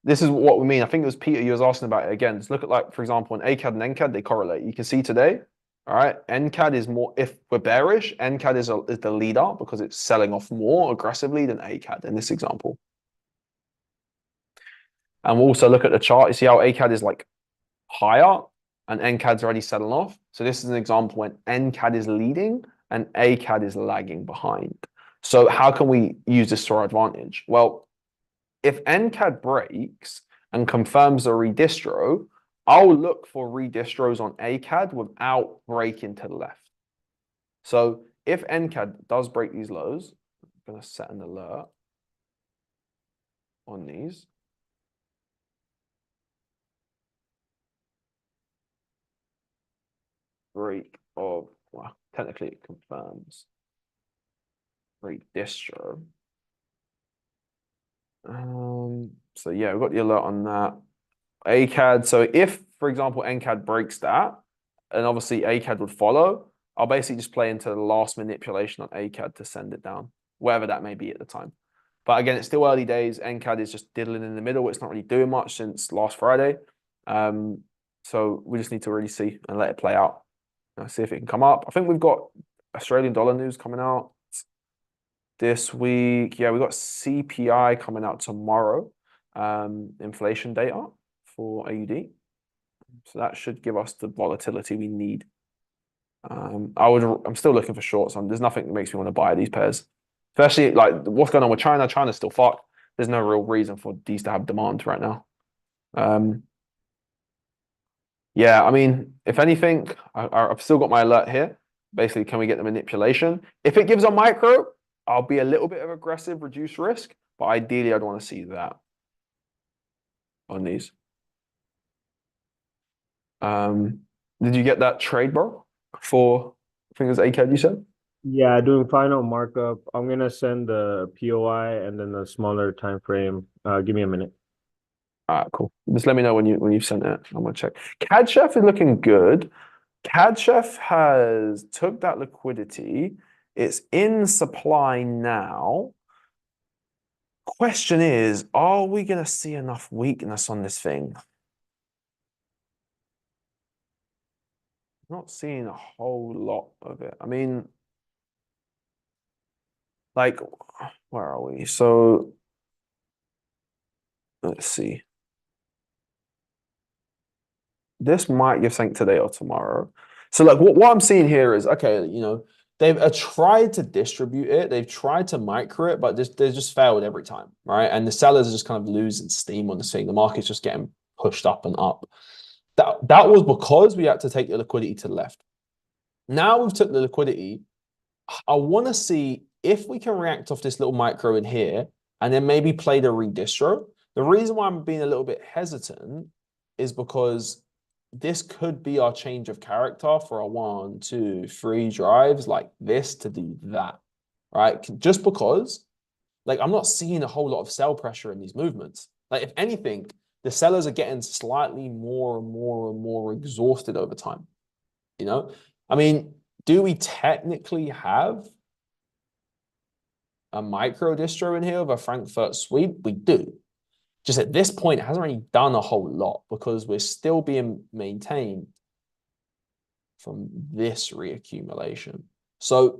this is what we mean. I think it was Peter you was asking about it again. Just look at, like, for example, on ACAD and NCAD, they correlate. You can see today, all right, NCAD is more, if we're bearish, NCAD is the leader because it's selling off more aggressively than ACAD in this example. And we'll also look at the chart. You see how ACAD is like higher and NCAD's already selling off. So this is an example when NCAD is leading and ACAD is lagging behind. So how can we use this to our advantage? Well, if NCAD breaks and confirms a redistro, I'll look for redistros on ACAD without breaking to the left. So if NCAD does break these lows, I'm going to set an alert on these. Break of, well, technically it confirms redistro. So yeah, we've got the alert on that. ACAD, so if, for example, NCAD breaks that, and obviously ACAD would follow, I'll basically just play into the last manipulation on ACAD to send it down, wherever that may be at the time. But again, it's still early days. NCAD is just diddling in the middle. It's not really doing much since last Friday. So we just need to really see and let it play out. See if it can come up. I think we've got Australian dollar news coming out this week. Yeah, we've got CPI coming out tomorrow. Inflation data for AUD. So that should give us the volatility we need. I'm still looking for shorts on. There's nothing that makes me want to buy these pairs. Especially like what's going on with China. China's still fucked. There's no real reason for these to have demand right now. Yeah, I mean, if anything, I've still got my alert here. Basically, can we get the manipulation? If it gives a micro, I'll be a little bit of aggressive, reduce risk. But ideally, I'd want to see that on these. Did you get that trade, bro? For, I think it was ACAD you said? Yeah, doing final markup. I'm gonna send the POI and then the smaller time frame. Give me a minute. All right, cool. Just let me know when you've sent it. I'm gonna check. CAD Chef is looking good. CAD Chef has took that liquidity. It's in supply now. Question is, are we gonna see enough weakness on this thing? Not seeing a whole lot of it. I mean, like, where are we? So let's see. This might give something today or tomorrow. So like what I'm seeing here is, okay, you know, they've tried to distribute it. They've tried to micro it, but they just failed every time, right? And the sellers are just kind of losing steam on this thing. The market's just getting pushed up and up. That was because we had to take the liquidity to the left. Now we've took the liquidity. I want to see if we can react off this little micro in here and then maybe play the redistro. The reason why I'm being a little bit hesitant is because this could be our change of character for a 1, 2, 3 drives like this to do that, right? Just because, like, I'm not seeing a whole lot of sell pressure in these movements. Like, if anything, the sellers are getting slightly more and more and more exhausted over time. You know, I mean, do we technically have a micro distro in here of a Frankfurt sweep? We do. Just at this point, it hasn't really done a whole lot because we're still being maintained from this reaccumulation. So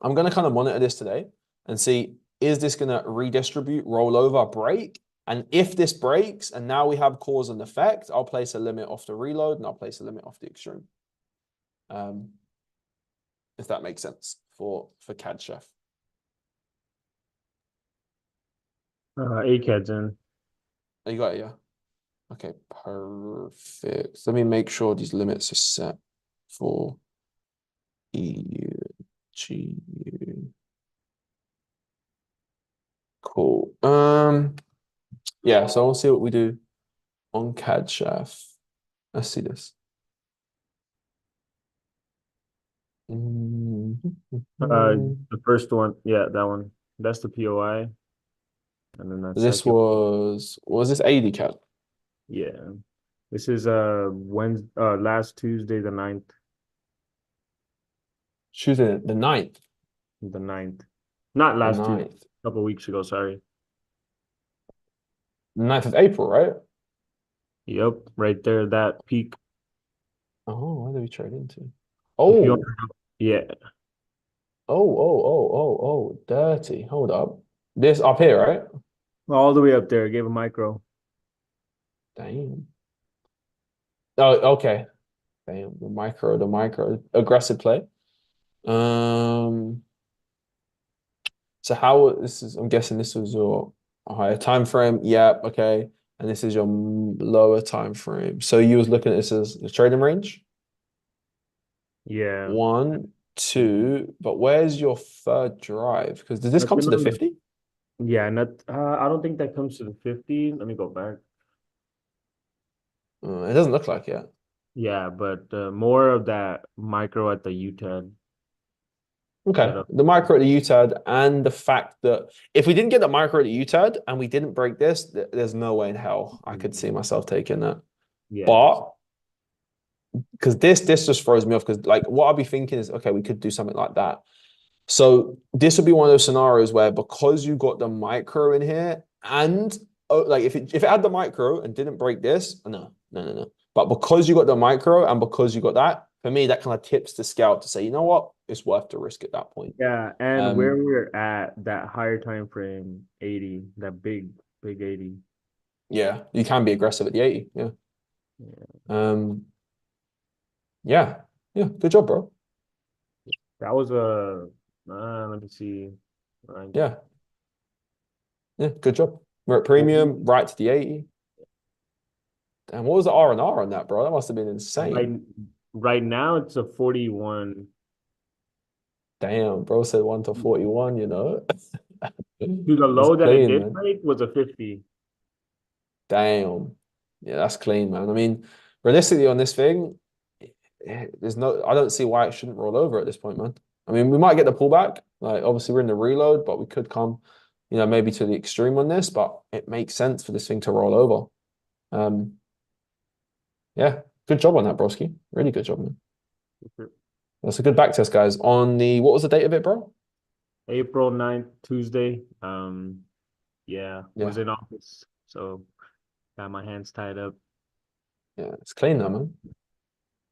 I'm going to kind of monitor this today and see, is this going to redistribute, roll over, break? And if this breaks and now we have cause and effect, I'll place a limit off the reload and I'll place a limit off the extreme. If that makes sense for CAD Chef. ACAD's in. Oh, you got it, yeah. Okay, perfect. Let me make sure these limits are set for EU, GU. Cool. Yeah, so I'll see what we do on CAD Chef. Let's see this. The first one, yeah, that one. That's the POI. And then that This was this AD CAD? Yeah. This is last Tuesday, the 9th. Tuesday the 9th. The 9th. Not last The Tuesday, 9th. a couple weeks ago, sorry. The 9th of April, right? Yep, right there, that peak. Oh, where did we trade into? If you Oh, want, yeah. oh, dirty. Hold up. This up here, right? All the way up there, gave a micro. Damn. Oh, okay. Damn, the micro, aggressive play. So how this is? I'm guessing this was your higher time frame. Yep. Okay. And this is your lower time frame. So you was looking at this as the trading range. Yeah. 1, 2. But where's your third drive? Because does this come to the 50? Yeah, I don't think that comes to the 50. Let me go back. It doesn't look like it. Yeah, but more of that micro at the UTAD. Okay, the micro at the UTAD and the fact that if we didn't get the micro at the UTAD and we didn't break this, there's no way in hell I could see myself taking that. Yeah. But because this just throws me off because like what I'll be thinking is, okay, we could do something like that. So this would be one of those scenarios where because you got the micro in here and like if it had the micro and didn't break this, no. But because you got the micro and because you got that, for me, that kind of tips the scale to say, you know what, it's worth the risk at that point. Yeah, and where we're at that higher time frame, 80, that big 80. Yeah, you can be aggressive at the 80. Yeah. Yeah. Good job, bro. That was let me see. Yeah, good job. We're at premium, right to the 80. And what was the R&R on that, bro? That must have been insane. Right now, it's a 41. Damn, bro said 1 to 41, you know. Dude, the low that it did break was a 50. Damn. Yeah, that's clean, man. I mean, realistically on this thing, I don't see why it shouldn't roll over at this point, man. I mean, we might get the pullback. Like, obviously, we're in the reload, but we could come, maybe to the extreme on this, but it makes sense for this thing to roll over. Yeah, good job on that, broski. Really good job, man. That's a good back test, guys. On the, what was the date of it, bro? April 9th, Tuesday. Was in office, so got my hands tied up. Yeah, it's clean now, man.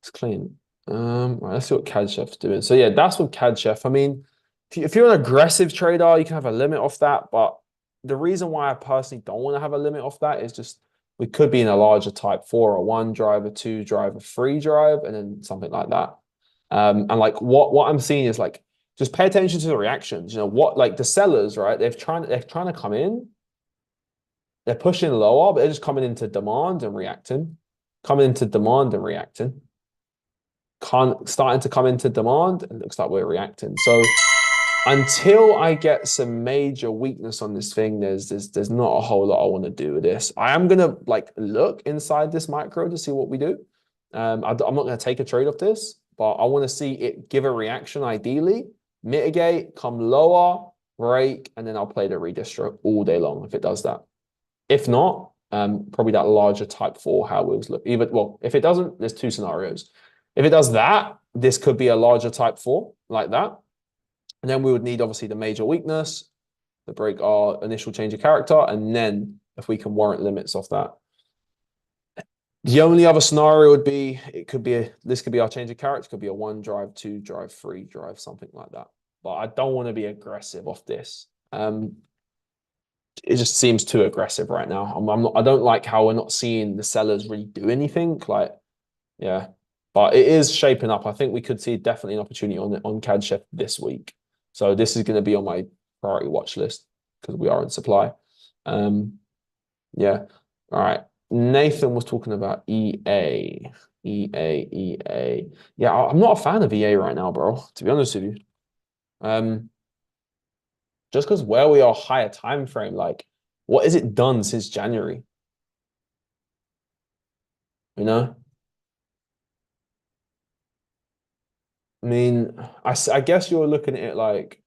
It's clean. Right, let's see what CAD Chef's doing. So yeah, that's with CAD Chef. I mean, if you're an aggressive trader, you can have a limit off that. But the reason why I personally don't want to have a limit off that is just we could be in a larger type 4 or 1 drive, a 2 drive, a 3 drive, and then something like that. And like what I'm seeing is like just pay attention to the reactions. What like the sellers, right? They're trying to come in. They're pushing lower, but they're just coming into demand and reacting. coming into demand and reacting. Starting to come into demand, and it looks like we're reacting. So until I get some major weakness on this thing, there's not a whole lot I want to do with this. I am gonna like look inside this micro to see what we do. I'm not gonna take a trade off this, but I want to see it give a reaction ideally, mitigate, come lower, break, and then I'll play the redistro all day long if it does that. If not, probably that larger type 4 how we was look. Even well, if it doesn't, there's two scenarios. If it does that, this could be a larger type 4 like that. And then we would need obviously the major weakness to break our initial change of character. And then if we can warrant limits off that. The only other scenario would be, this could be our change of character. It could be a 1 drive, 2 drive, 3 drive, something like that. But I don't want to be aggressive off this. It just seems too aggressive right now. I don't like how we're not seeing the sellers really do anything. Like, yeah. But it is shaping up. I think we could see definitely an opportunity on CAD Chef this week. So this is going to be on my priority watch list because we are in supply. Yeah. All right. Nathan was talking about EA. EA. Yeah, I'm not a fan of EA right now, bro, to be honest with you. Just because where we are higher time frame, like what has it done since January? You know? I mean, I guess you're looking at it like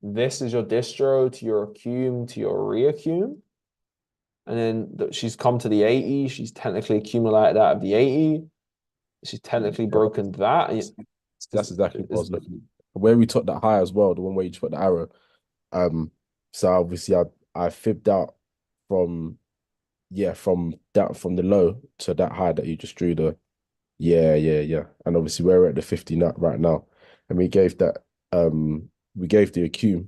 this is your distro to your accum to your reaccum. And then she's come to the 80. She's technically accumulated out of the 80. She's technically broken that. That's exactly what I was looking at. Where we took that high as well, the one where you just put the arrow. So obviously I fibbed out from the low to that high that you just drew the yeah. And obviously we're at the 50 nut right now. And we gave the accum.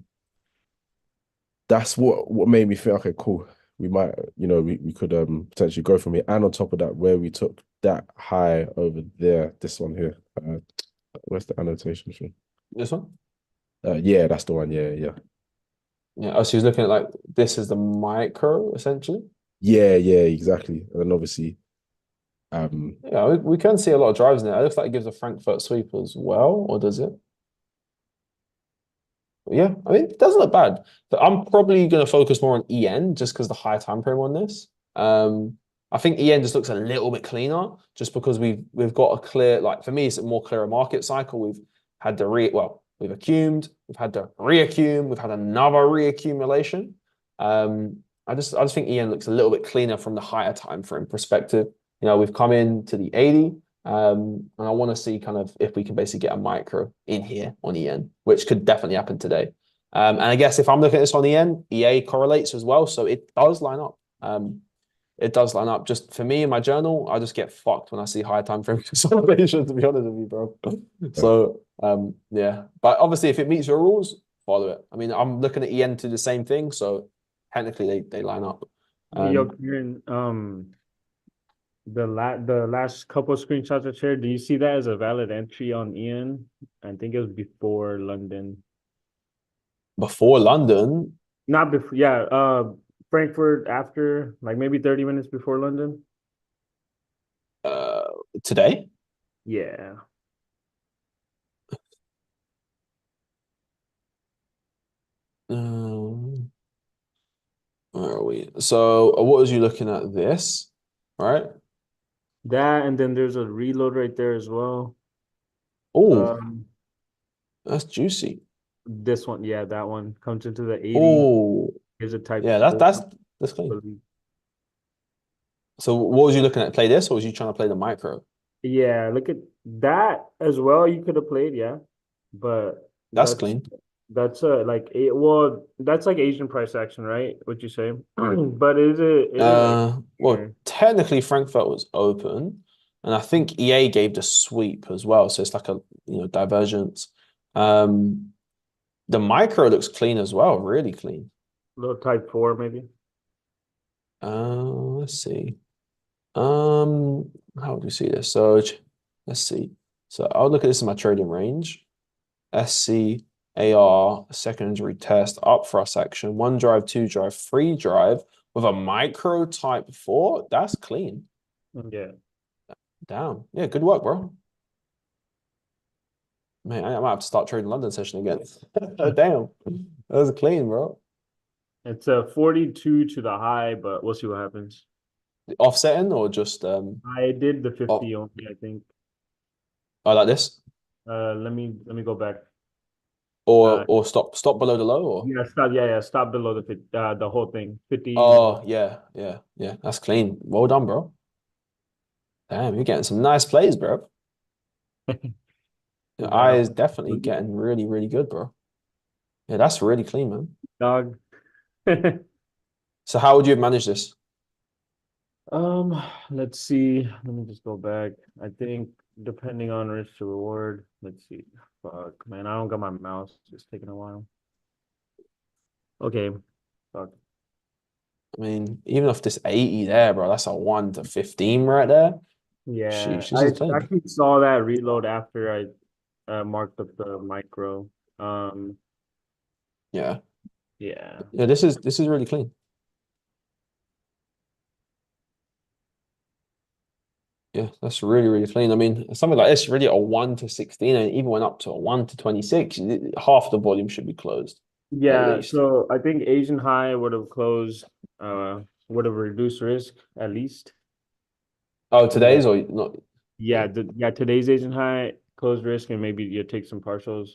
That's what made me think, okay, cool. We might, we could potentially go from here. And on top of that, where we took that high over there, this one here. Where's the annotation from? This one? Yeah, that's the one. Yeah. Yeah. Oh, so he's looking at like this is the micro essentially. Yeah, exactly. And then obviously, yeah, we can see a lot of drives in there. It looks like it gives a Frankfurt sweep as well, or does it? Yeah, I mean, it doesn't look bad. But I'm probably going to focus more on EN just because the higher time frame on this. I think EN just looks a little bit cleaner just because we've got a clear, like for me, it's a more clearer market cycle. We've had we've accumulated, we've had the reaccum, we've had another reaccumulation. I just think EN looks a little bit cleaner from the higher time frame perspective. We've come into the 80. And I want to see kind of if we can basically get a micro in here on EN, which could definitely happen today. And I guess if I'm looking at this on EN, EA correlates as well. So it does line up. It does line up. Just for me in my journal, I just get fucked when I see higher time frame consolidation, to be honest with you, bro. So yeah. But obviously if it meets your rules, follow it. I mean, I'm looking at EN to the same thing. So technically they line up. Yo, Kieran, the last couple of screenshots I shared, do you see that as a valid entry on Ian? I think it was before London. Before London? Not before, yeah. Frankfurt after, like maybe 30 minutes before London. Today? Yeah. Where are we? So what was you looking at this? Right? That, and then there's a reload right there as well. Oh, that's juicy. This one, yeah, that one comes into the 80. Oh, Here's a type. yeah, that's clean. So what was you looking at? Play this, or was you trying to play the micro? Yeah, look at that as well. You could have played, yeah, but that's clean. That's that's like Asian price action, right? What you say? But is it? Well, technically Frankfurt was open, and I think EA gave the sweep as well. So it's like a divergence. The micro looks clean as well, really clean. Little type 4 maybe. Let's see. How would you see this? So let's see. So I'll look at this in my trading range. SC. AR, secondary test, up thrust action, 1 drive, 2 drive, 3 drive with a micro type 4. That's clean. Yeah. Damn. Yeah, good work, bro. Man, I might have to start trading London session again. Damn. That was clean, bro. It's a 42 to the high, but we'll see what happens. Offsetting or just I did the 50 oh, only, I think. oh like this? Let me go back. Or stop below the low or Stop below the whole thing. 50. oh yeah. That's clean. Well done, bro. Damn, you're getting some nice plays, bro. Your eye Yeah, is definitely getting really, really good, bro. Yeah, that's really clean, man. dog. So how would you have managed this? Let's see. Let me just go back. I think depending on risk to reward. Let's see. Fuck, man, I don't got my mouse. It's taking a while. Okay. Fuck. I mean, even if this 80 there, bro, that's a 1 to 15 right there. Yeah, Sheesh, this I is clean. actually saw that reload after I marked up the micro. Yeah. Yeah. Yeah, this is really clean. Yeah, that's really, really clean. I mean, something like this, really a 1 to 16, and even went up to a 1 to 26. Half the volume should be closed, at Yeah, least. so I think Asian high would have closed, would have reduced risk at least. Oh, And then today's or not? yeah, today's Asian high closed risk and maybe you take some partials.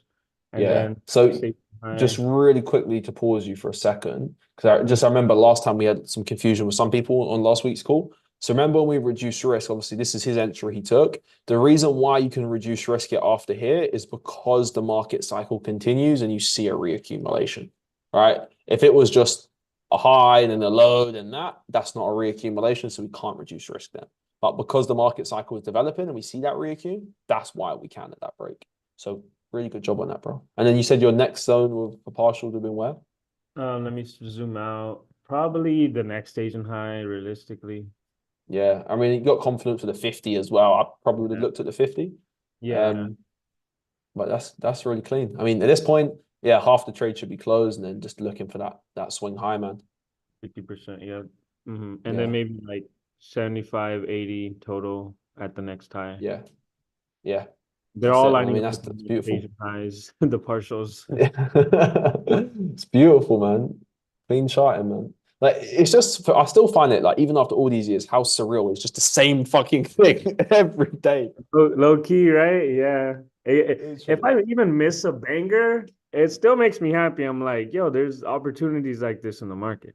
And Yeah. then So Asian just high, really quickly to pause you for a second, because I remember last time we had some confusion with some people on last week's call. So remember when we reduced risk, obviously this is his entry he took. The reason why you can reduce risk it after here is because the market cycle continues and you see a reaccumulation, right? If it was just a high and then a low, then that's not a reaccumulation, so we can't reduce risk then. But because the market cycle is developing and we see that reaccumulation, that's why we can at that break. So really good job on that, bro. And then you said your next zone with a partial would have been where? let me zoom out. Probably the next Asian high, realistically. Yeah, I mean, you got confidence for the 50 as well. I probably would have Yeah. looked at the 50. Yeah, But that's really clean. I mean, at this point, yeah, half the trade should be closed, and then just looking for that swing high, man. 50%. Yeah. And Yeah, then maybe like 75, 80 total at the next high. yeah, yeah. They're That's all it, man. I lining mean, up that's with the beautiful. Asian highs, the partials. It's beautiful, man. Clean charting, man. Like it's just, I still find it like even after all these years, how surreal it's just the same fucking thing every day. Low key, right? Yeah. If Literally. I even miss a banger, it still makes me happy. I'm like, yo, there's opportunities like this in the market.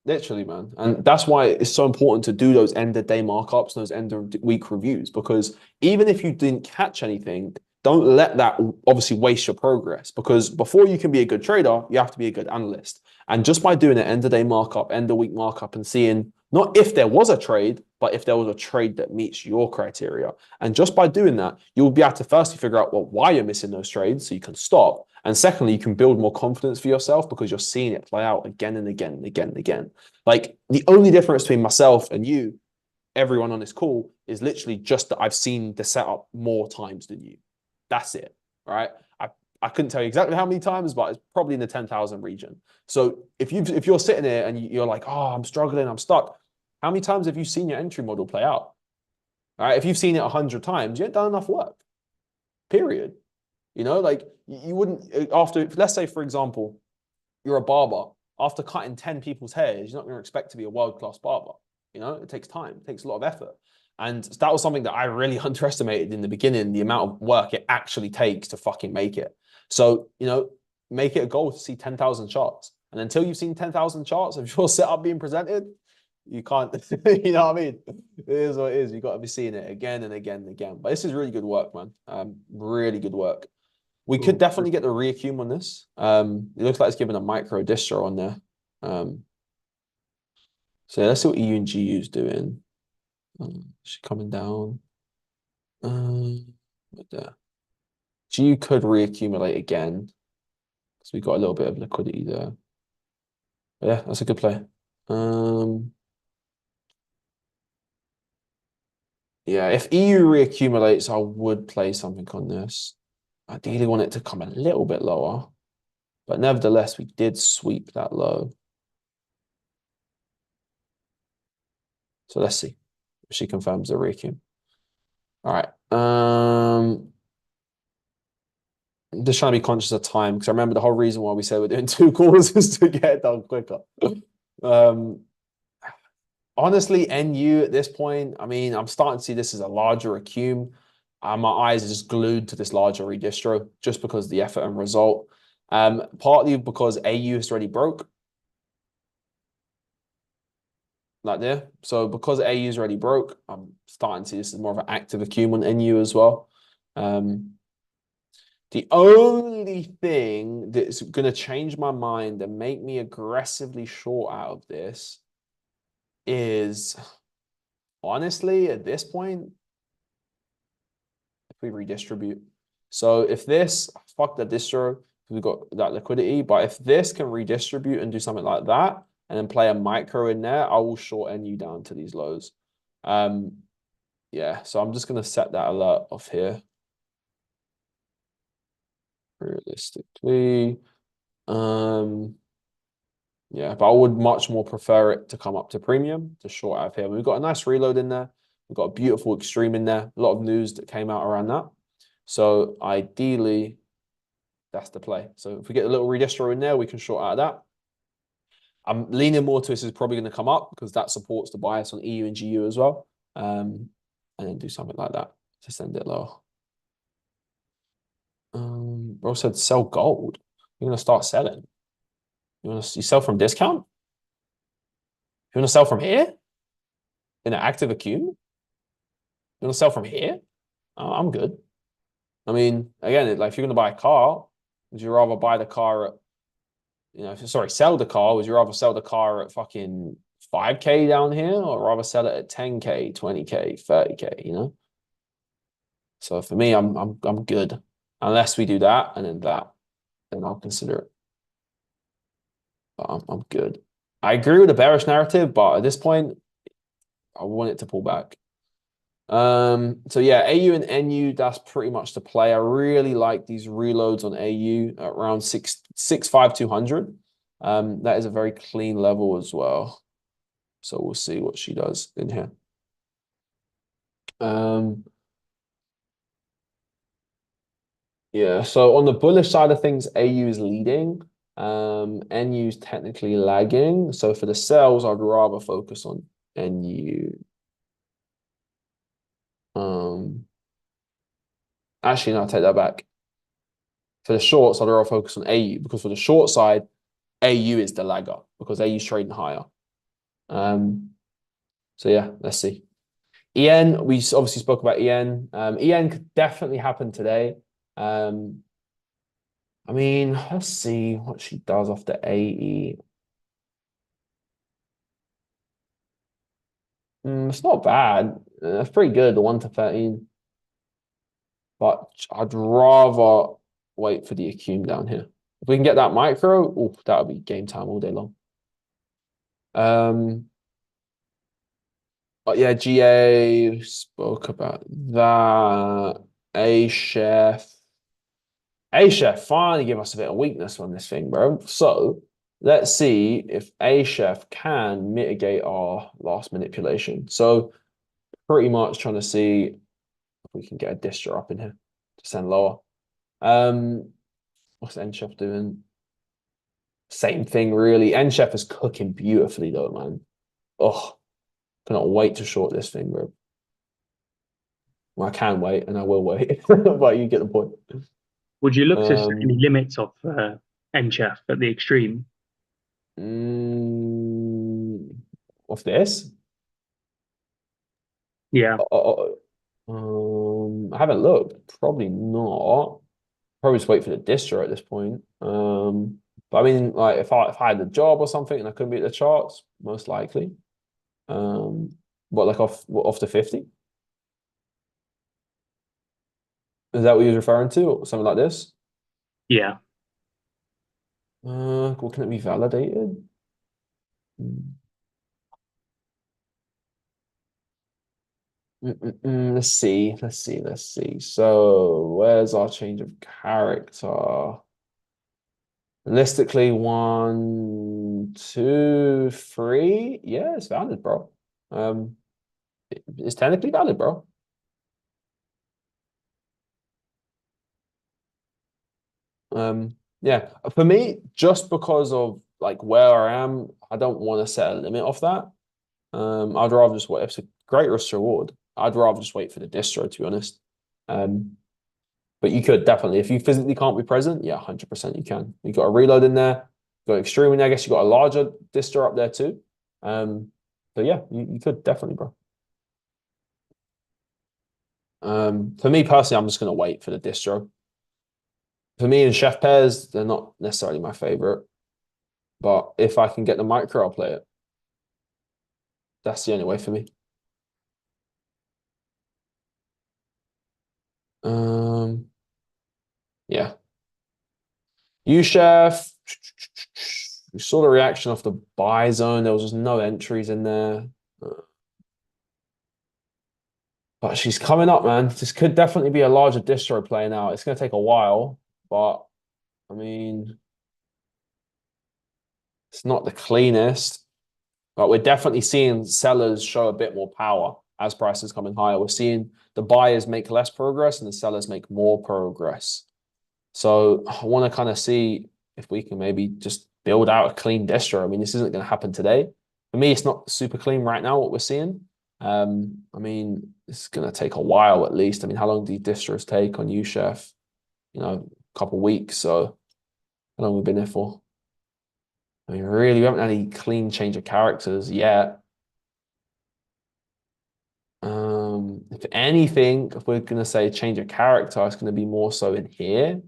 Literally, man. And that's why it's so important to do those end of day markups, those end of week reviews, because even if you didn't catch anything, don't let that obviously waste your progress. Because before you can be a good trader, you have to be a good analyst. And just by doing an end of day markup, end of week markup, and seeing not if there was a trade, but if there was a trade that meets your criteria. And just by doing that, you'll be able to firstly figure out why you're missing those trades so you can stop. And secondly, you can build more confidence for yourself because you're seeing it play out again and again and again and again. Like the only difference between myself and you, everyone on this call, is literally just that I've seen the setup more times than you. That's it, right? I couldn't tell you exactly how many times, but it's probably in the 10,000 region. So if you're sitting there and you're like, oh, I'm struggling, I'm stuck. How many times have you seen your entry model play out? All right, if you've seen it 100 times, you ain't done enough work. Period. You know, like you wouldn't after. Let's say, for example, you're a barber. After cutting 10 people's hairs, you're not going to expect to be a world-class barber. You know, it takes time, it takes a lot of effort. And that was something that I really underestimated in the beginning, the amount of work it actually takes to fucking make it. So, you know, make it a goal to see 10,000 charts. And until you've seen 10,000 charts of your setup being presented, you can't, you know what I mean? It is what it is. You got to be seeing it again and again and again. But this is really good work, man. Really good work. We could Cool. definitely get the reaccum on this. It looks like it's given a micro distro on there. So let's see what EU and GU is doing. She coming down. Right there. GU could reaccumulate again because we got a little bit of liquidity there. But yeah, that's a good play. Yeah, if EU reaccumulates, I would play something on this. I ideally want it to come a little bit lower, but nevertheless, we did sweep that low. So let's see if she confirms the reaccum. All right. I'm just trying to be conscious of time because I remember the whole reason why we said we're doing 2 calls is to get it done quicker. Honestly, NU at this point, I mean, I'm starting to see this as a larger accum. My eyes are just glued to this larger redistro just because of the effort and result. Partly because AU is already broke. Like there. So because AU is already broke, I'm starting to see this as more of an active accum on NU as well. The only thing that's going to change my mind and make me aggressively short out of this is, honestly, at this point, if we redistribute. So if this, fuck the distro, we've got that liquidity, but if this can redistribute and do something like that, and then play a micro in there, I will short NU down to these lows. Yeah, so I'm just going to set that alert off here. Realistically. Yeah, but I would much more prefer it to come up to premium to short out of here. We've got a nice reload in there. We've got a beautiful extreme in there. A lot of news that came out around that. So ideally, that's the play. So if we get a little redistro in there, we can short out of that. I'm leaning more to this is probably going to come up because that supports the bias on EU and GU as well. And then do something like that to send it lower. Bro said sell gold. You're gonna start selling. You sell from discount? You wanna sell from here? In an active accum? You wanna sell from here? I'm good. I mean, again, like if you're gonna buy a car, would you rather buy the car at, sell the car? Would you rather sell the car at fucking 5K down here, or rather sell it at 10K, 20K, 30K? You know. So for me, I'm good. Unless we do that and then that, then I'll consider it. But I'm good. I agree with the bearish narrative, but at this point, I want it to pull back. So yeah, AU and NU, that's pretty much the play. I really like these reloads on AU at around 65200. That is a very clean level as well. So we'll see what she does in here. Yeah, so on the bullish side of things, AU is leading. NU is technically lagging. So for the sells, I'd rather focus on NU. Actually, no, I'll take that back. For the shorts, I'd rather focus on AU because for the short side, AU is the lagger because AU is trading higher. So yeah, let's see. EN, we obviously spoke about EN. EN could definitely happen today. I mean, let's see what she does off the AE. It's not bad. It's pretty good, the 1 to 13. But I'd rather wait for the accum down here. If we can get that micro, oh, that would be game time all day long. But yeah, GA spoke about that. A-Chef finally give us a bit of weakness on this thing, bro. So let's see if A-Chef can mitigate our last manipulation. So pretty much trying to see if we can get a distro up in here to send lower. What's N-Chef doing? Same thing, really. N-Chef is cooking beautifully, though, man. Oh, cannot wait to short this thing, bro. Well, I can wait, and I will wait. But you get the point. Would you look to set any limits of NCHEF at the extreme? Of this? Yeah. I haven't looked. Probably not. Probably just wait for the distro at this point. But I mean, like if I had a job or something and I couldn't beat the charts, most likely. What, like off the 50? Is that what he was referring to, or something like this? Yeah. Well, can it be validated? Let's see. So where's our change of character? Realistically, 1, 2, 3. Yeah, it's valid, bro. It's technically valid, bro. Yeah, for me, just because of like where I am, I don't want to set a limit off that. I'd rather just wait. It's a great risk reward. I'd rather just wait for the distro, to be honest. But you could definitely, if you physically can't be present, yeah, 100% you can. You got a reload in there, you got extreme in there. I guess you got a larger distro up there too. So yeah, you could definitely, bro. For me personally, I'm just gonna wait for the distro. For me and chef pairs, they're not necessarily my favorite, but if I can get the micro, I'll play it. That's the only way for me. Yeah. You chef. We saw the reaction off the buy zone. There was just no entries in there. But she's coming up, man. This could definitely be a larger distro play now. It's going to take a while, but I mean, it's not the cleanest. But we're definitely seeing sellers show a bit more power as prices coming higher. We're seeing the buyers make less progress and the sellers make more progress. So I want to kind of see if we can maybe just build out a clean distro. I mean, this isn't going to happen today. For me, it's not super clean right now, what we're seeing. I mean, it's going to take a while at least. I mean, how long do these distros take on you, chef? You know, a couple of weeks. So how long have we been here for? I mean, really, we haven't had any clean change of characters yet. If anything, if we're going to say change of character, it's going to be more so in here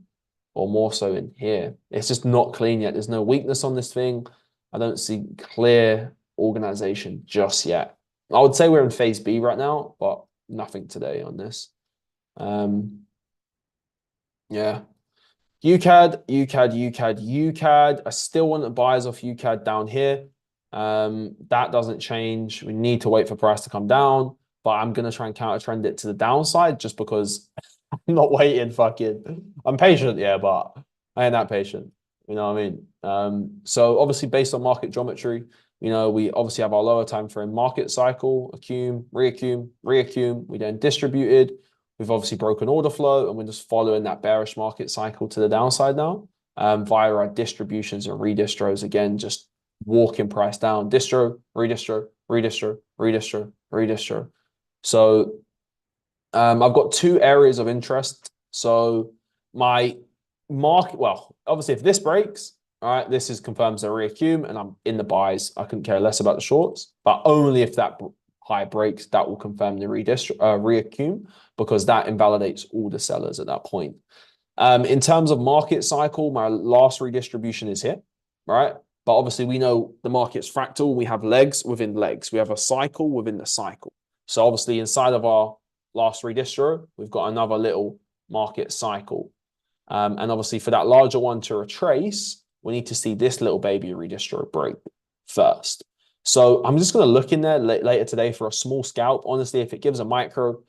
or more so in here. It's just not clean yet. There's no weakness on this thing. I don't see clear organization just yet. I would say we're in phase B right now, but nothing today on this. Yeah. UCAD. I still want the buyers off UCAD down here. That doesn't change. We need to wait for price to come down, but I'm going to try and counter trend it to the downside just because I'm not waiting. I'm patient, yeah, but I ain't that patient. You know what I mean? So obviously based on market geometry, you know, we obviously have our lower time frame market cycle, accum, reaccum. We then distributed. We've obviously broken order flow, and we're just following that bearish market cycle to the downside now via our distributions and redistros. Again, just walking price down, distro, redistro, redistro, redistro, redistro. So I've got two areas of interest. So my market, well, obviously if this breaks, all right, this is confirms a reaccum and I'm in the buys. I couldn't care less about the shorts, but only if that high breaks, that will confirm the reaccum because that invalidates all the sellers at that point. In terms of market cycle, my last redistribution is here, right? But obviously we know the market's fractal. We have legs within legs. We have a cycle within the cycle. So obviously inside of our last redistro, we've got another little market cycle. And obviously for that larger one to retrace, we need to see this little baby redistro break first. So I'm just going to look in there later today for a small scalp. Honestly, if it gives a micro,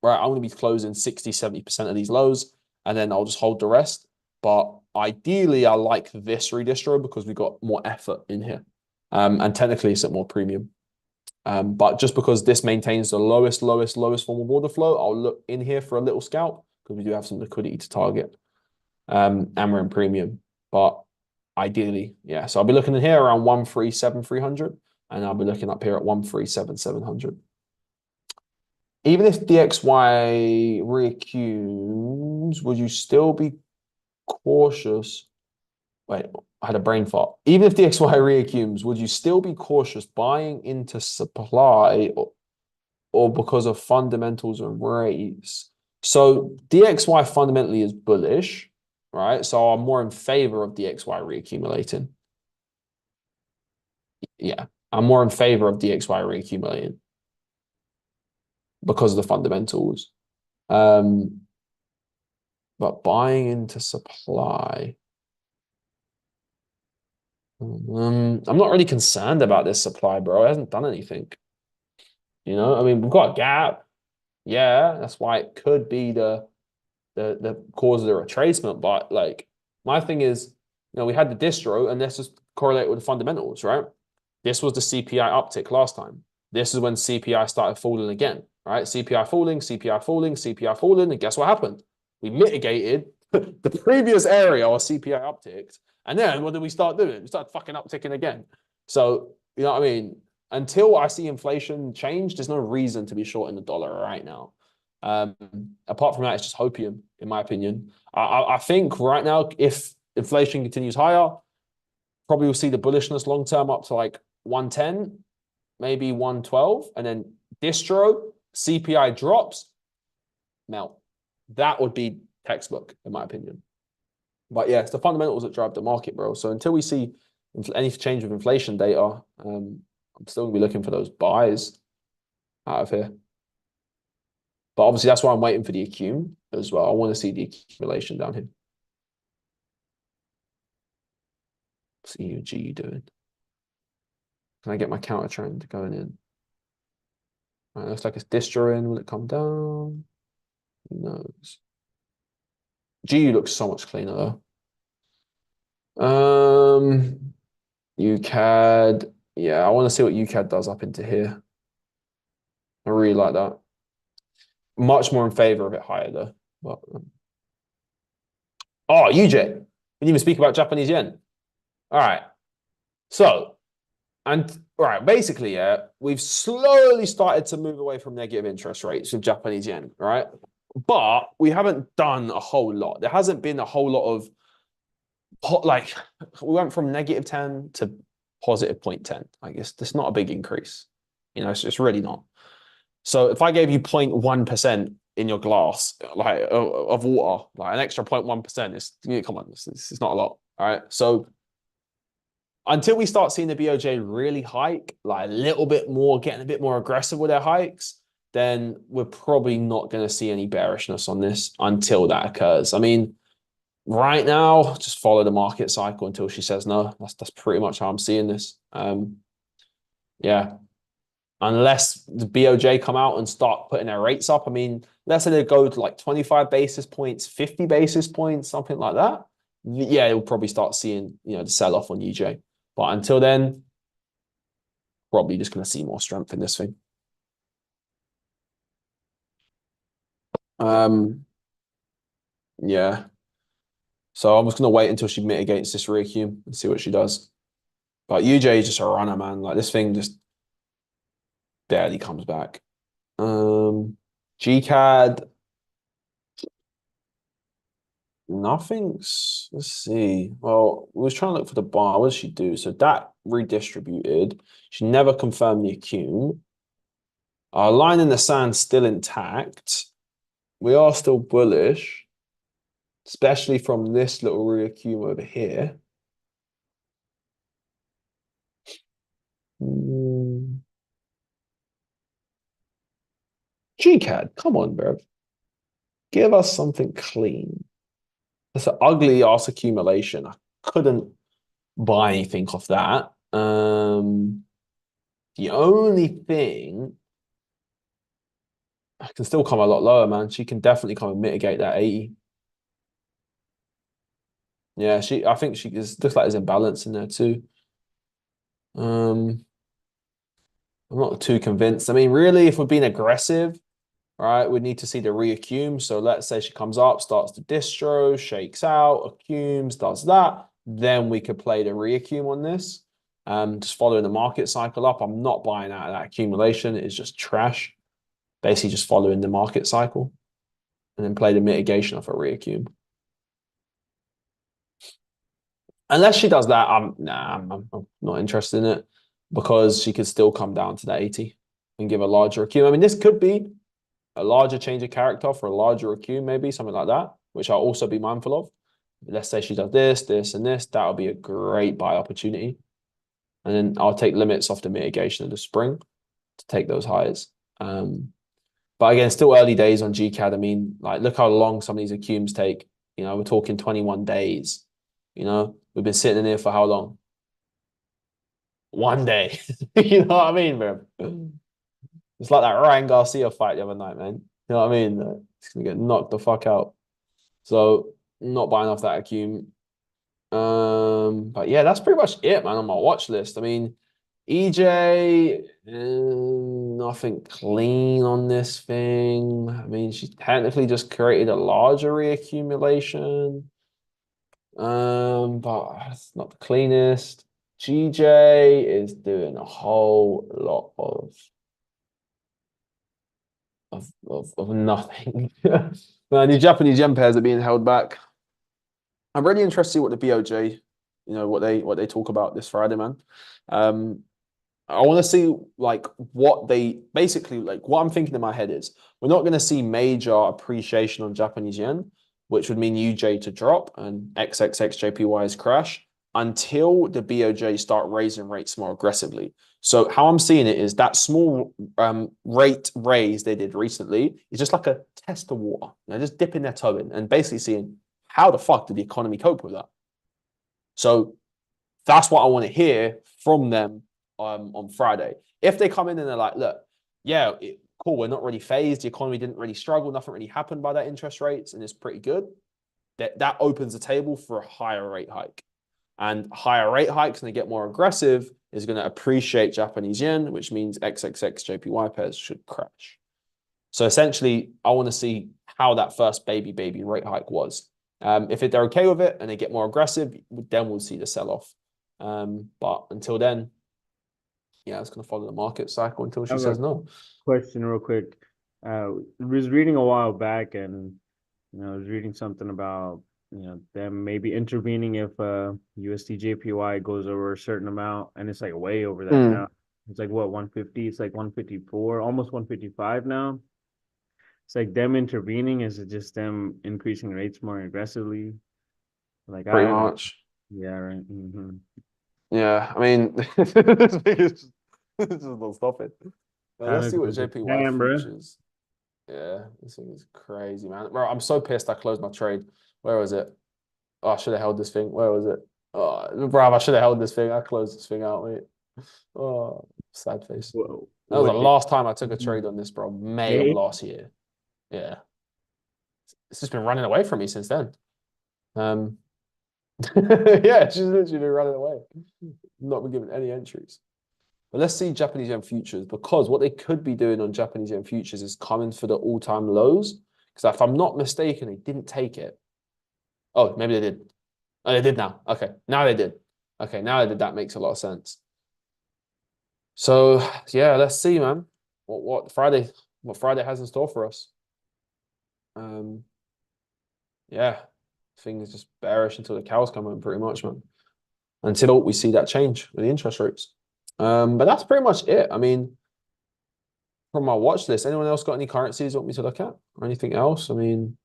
right, I'm going to be closing 60, 70% of these lows, and then I'll just hold the rest. But ideally, I like this redistro because we got more effort in here. And technically, it's at more premium. But just because this maintains the lowest form of order flow, I'll look in here for a little scalp because we do have some liquidity to target. And we're in premium. But ideally, yeah. So I'll be looking in here around 137,300, and I'll be looking up here at 137,700. Even if DXY reaccumes, would you still be cautious? Wait, I had a brain fart. Even if DXY reaccumes, would you still be cautious buying into supply or because of fundamentals and rates? So DXY fundamentally is bullish, right? So I'm more in favor of DXY reaccumulating. Yeah, I'm more in favor of DXY reaccumulating because of the fundamentals. But buying into supply. I'm not really concerned about this supply, bro. It hasn't done anything. You know, I mean, we've got a gap. Yeah, that's why it could be the cause of the retracement. But like, my thing is, you know, we had the distro, and let's just correlate with the fundamentals, right? This was the CPI uptick last time. This is when CPI started falling again, right? CPI falling, CPI falling, CPI falling, and guess what happened? We mitigated the previous area or CPI upticked. And then what did we start doing? We started fucking upticking again. So, you know what I mean? Until I see inflation change, there's no reason to be shorting the dollar right now. Apart from that, it's just hopium, in my opinion. I think right now, if inflation continues higher, probably we'll see the bullishness long term up to like 110, maybe 112, and then distro, CPI drops, melt. That would be textbook, in my opinion. But yeah, it's the fundamentals that drive the market, bro. So until we see any change of inflation data, I'm still gonna be looking for those buys out of here. But obviously, that's why I'm waiting for the accum as well. I want to see the accumulation down here. What's EUG doing? Can I get my counter trend going in? All right, looks like it's distroing. Will it come down? Who knows? GU looks so much cleaner though. UCAD. Yeah, I want to see what UCAD does up into here. I really like that. Much more in favor of it higher though. But, oh, UJ. We didn't even speak about Japanese yen. All right. So, basically, yeah, we've slowly started to move away from negative interest rates with Japanese yen, right? But we haven't done a whole lot. There hasn't been a whole lot of like we went from negative 10 to positive 0.10. I guess that's not a big increase. You know, it's really not. So if I gave you 0.1% in your glass, like of water, like an extra 0.1%, come on, it's not a lot. All right. So until we start seeing the BOJ really hike, like a little bit more, getting a bit more aggressive with their hikes, then we're probably not going to see any bearishness on this until that occurs. I mean, right now, just follow the market cycle until she says no. That's pretty much how I'm seeing this. Yeah. Unless the BOJ come out and start putting their rates up. I mean, let's say they go to like 25 basis points, 50 basis points, something like that. Yeah, you'll probably start seeing, the sell-off on UJ. But until then, probably just going to see more strength in this thing. Yeah. So I'm just going to wait until she mitigates this reaccum and see what she does. But UJ is just a runner, man. Like this thing just barely comes back. GCAD. Nothing's, let's see. Well, we was trying to look for the bar. What did she do? So that redistributed. She never confirmed the accum. Our line in the sand still intact. We are still bullish, especially from this little reaccum over here. GCAD, come on, bro. Give us something clean. That's an ugly ass accumulation. I couldn't buy anything off that. The only thing I can still come a lot lower, man. She can definitely come and mitigate that 80. Yeah, I think she looks like there's imbalance in there too. I'm not too convinced. I mean, really, if we're being aggressive, right, we'd need to see the reaccum. So let's say she comes up, starts to distro, shakes out, accumes, does that. Then we could play the reaccum on this. Just following the market cycle up. I'm not buying out of that accumulation. It's just trash. Basically just following the market cycle. And then play the mitigation of a reaccum. Unless she does that, I'm not interested in it. Because she could still come down to that 80 and give a larger accum. I mean, this could be a larger change of character for a larger accum, maybe something like that, which I'll also be mindful of. Let's say she does this, this, and this. That would be a great buy opportunity. And then I'll take limits off the mitigation of the spring to take those highs. But again, still early days on GCAD. I mean, like, look how long some of these accums take. We're talking 21 days. We've been sitting in here for how long? One day. You know what I mean, bro? It's like that Ryan Garcia fight the other night, man. You know what I mean? He's going to get knocked the fuck out. So, not buying off that accum. But yeah, that's pretty much it, man, on my watch list. I mean, EJ, nothing clean on this thing. I mean, she technically just created a larger reaccumulation. But it's not the cleanest. GJ is doing a whole lot of nothing. Man, these Japanese yen pairs are being held back. I'm really interested to see what the BOJ, what they talk about this Friday, man. I want to see like what they basically like what I'm thinking in my head is we're not going to see major appreciation on Japanese yen, which would mean UJ to drop and XXXJPY's crash until the BOJ start raising rates more aggressively. So how I'm seeing it is that small rate raise they did recently is just like a test of water. They're just dipping their toe in and basically seeing how the fuck did the economy cope with that. So that's what I want to hear from them on Friday. If they come in and they're like, look, yeah, cool, we're not really phased. The economy didn't really struggle. Nothing really happened by that interest rates, and it's pretty good. That opens the table for a higher rate hike. And higher rate hikes, and they get more aggressive, is going to appreciate Japanese yen, which means XXXJPY pairs should crash. So essentially, I want to see how that first baby rate hike was. If they're okay with it and they get more aggressive, then we'll see the sell-off. But until then, yeah, it's going to follow the market cycle until she says no. Question real quick. Was reading a while back, and I was reading something about them maybe intervening if USD JPY goes over a certain amount, and it's like way over that now. It's like what 150? It's like 154, almost 155 now. It's like them intervening. Is it just them increasing rates more aggressively? Like Pretty much. Yeah, right. Mm-hmm. Yeah, I mean, this thing is just not stopping. Let's see what JPY futures. Yeah, this thing is crazy, man. Bro, I'm so pissed I closed my trade. Where was it? Oh, I should have held this thing. Where was it? Oh, bro, I should have held this thing. I closed this thing out, mate. Oh, sad face. Whoa. That was the last time I took a trade on this, bro. May of last year. Yeah. It's just been running away from me since then. Yeah, she's literally been running away. Not been given any entries. But let's see Japanese yen futures, because what they could be doing on Japanese yen futures is coming for the all-time lows. Because if I'm not mistaken, they didn't take it. Oh, maybe they did. Oh, they did now. Okay, now they did. Okay, now they did. That makes a lot of sense. So yeah, let's see, man. What Friday has in store for us. Yeah, things just bearish until the cows come home, pretty much, man. Until we see that change with the interest rates. But that's pretty much it. I mean, from my watch list, anyone else got any currencies you want me to look at or anything else? I mean,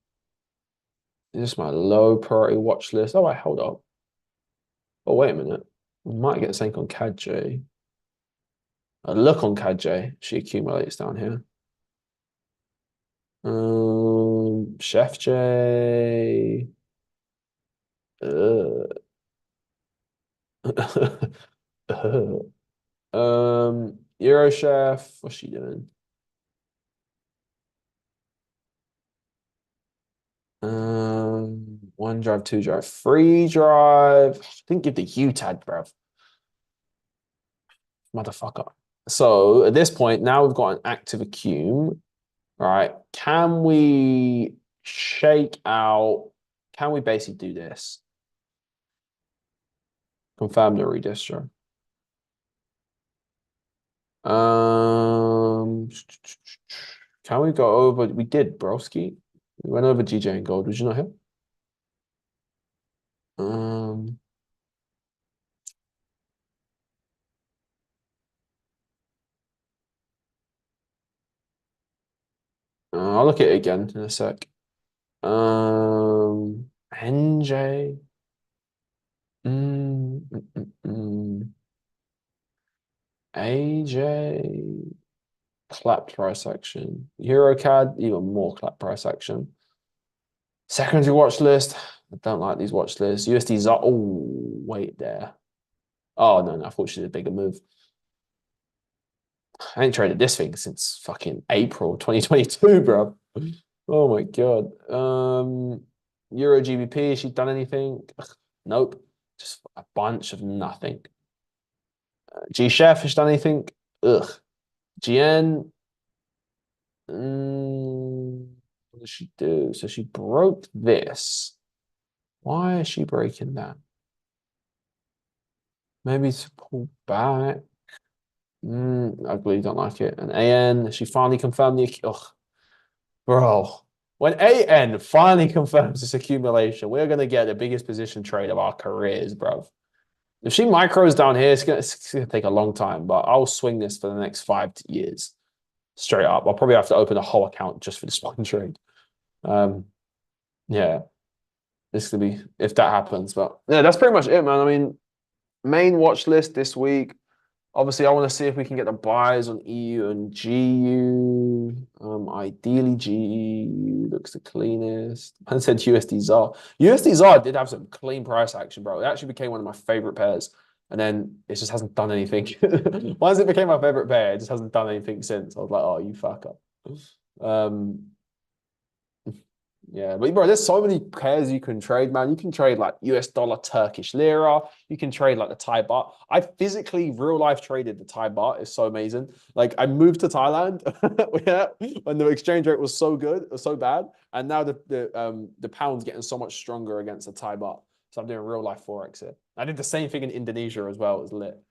this is my low priority watch list. Oh, wait, hold up. Oh, wait a minute. We might get something on CAD-J. A look on CAD-J. She accumulates down here. Chef J. Euro Chef. What's she doing? One drive, two drive, free drive. Didn't give the UTAD, bruv. Motherfucker. So at this point, now we've got an active accum. All right. Can we shake out? Can we basically do this? Confirm the redistro. Can we go over? We did, broski. We went over GJ and gold. Did you not hear? I'll look at it again in a sec. NJ. AJ. Clap price action. EuroCAD, even more clap price action. Secondary watch list. I don't like these watch lists. USD's up. Oh, wait there. Oh, no, I thought she did a bigger move. I ain't traded this thing since fucking April 2022, bro. Oh my God. Euro GBP, has she done anything? Nope. Just a bunch of nothing. G Chef has done anything? Ugh. GN. What did she do? So she broke this. Why is she breaking that? Maybe to pull back. I really don't like it. And AN, she finally confirmed the. Ugh, bro. When AN finally confirms this accumulation, we're gonna get the biggest position trade of our careers, bro. If she micros down here, it's gonna take a long time, but I'll swing this for the next 5 years. Straight up. I'll probably have to open a whole account just for this one trade. Yeah. This could be if that happens. But yeah, that's pretty much it, man. I mean, main watch list this week. Obviously, I want to see if we can get the buys on EU and GU. Ideally, GU looks the cleanest. I said USD ZAR. USD ZAR did have some clean price action, bro. It actually became one of my favorite pairs. And then it just hasn't done anything. Once it became my favorite pair, it just hasn't done anything since. I was like, oh, you fuck up. Yeah, but bro, there's so many pairs you can trade, man. You can trade like US dollar, Turkish lira. You can trade like the Thai baht. I physically real life traded the Thai baht. It's so amazing. Like I moved to Thailand yeah, when the exchange rate was so good, or so bad, and now the pound's getting so much stronger against the Thai baht. So I'm doing real life forex here. I did the same thing in Indonesia as well. It was lit.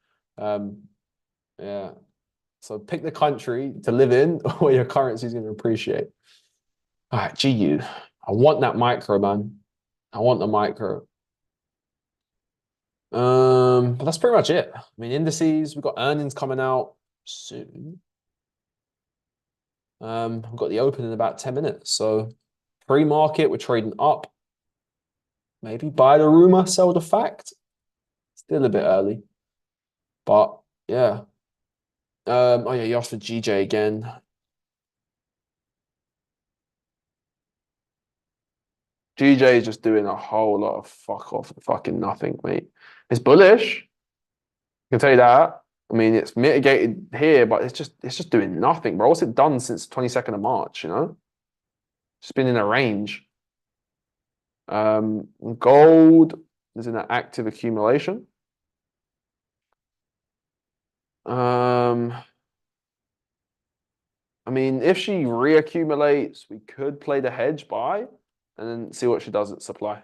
Yeah. So pick the country to live in where your currency is going to appreciate. All right, GU. I want that micro, man. I want the micro. But that's pretty much it. I mean, indices, we've got earnings coming out soon. I've got the open in about 10 minutes. So pre-market, we're trading up. Maybe buy the rumor, sell the fact. Still a bit early. But yeah. Oh yeah, you asked for GJ again. GJ is just doing a whole lot of fuck off and fucking nothing, mate. It's bullish. I can tell you that. I mean, it's mitigated here, but it's just doing nothing, bro. What's it done since 22nd of March, you know? It's been in a range. Gold is in an active accumulation. I mean, if she reaccumulates, we could play the hedge buy and then see what she does at supply.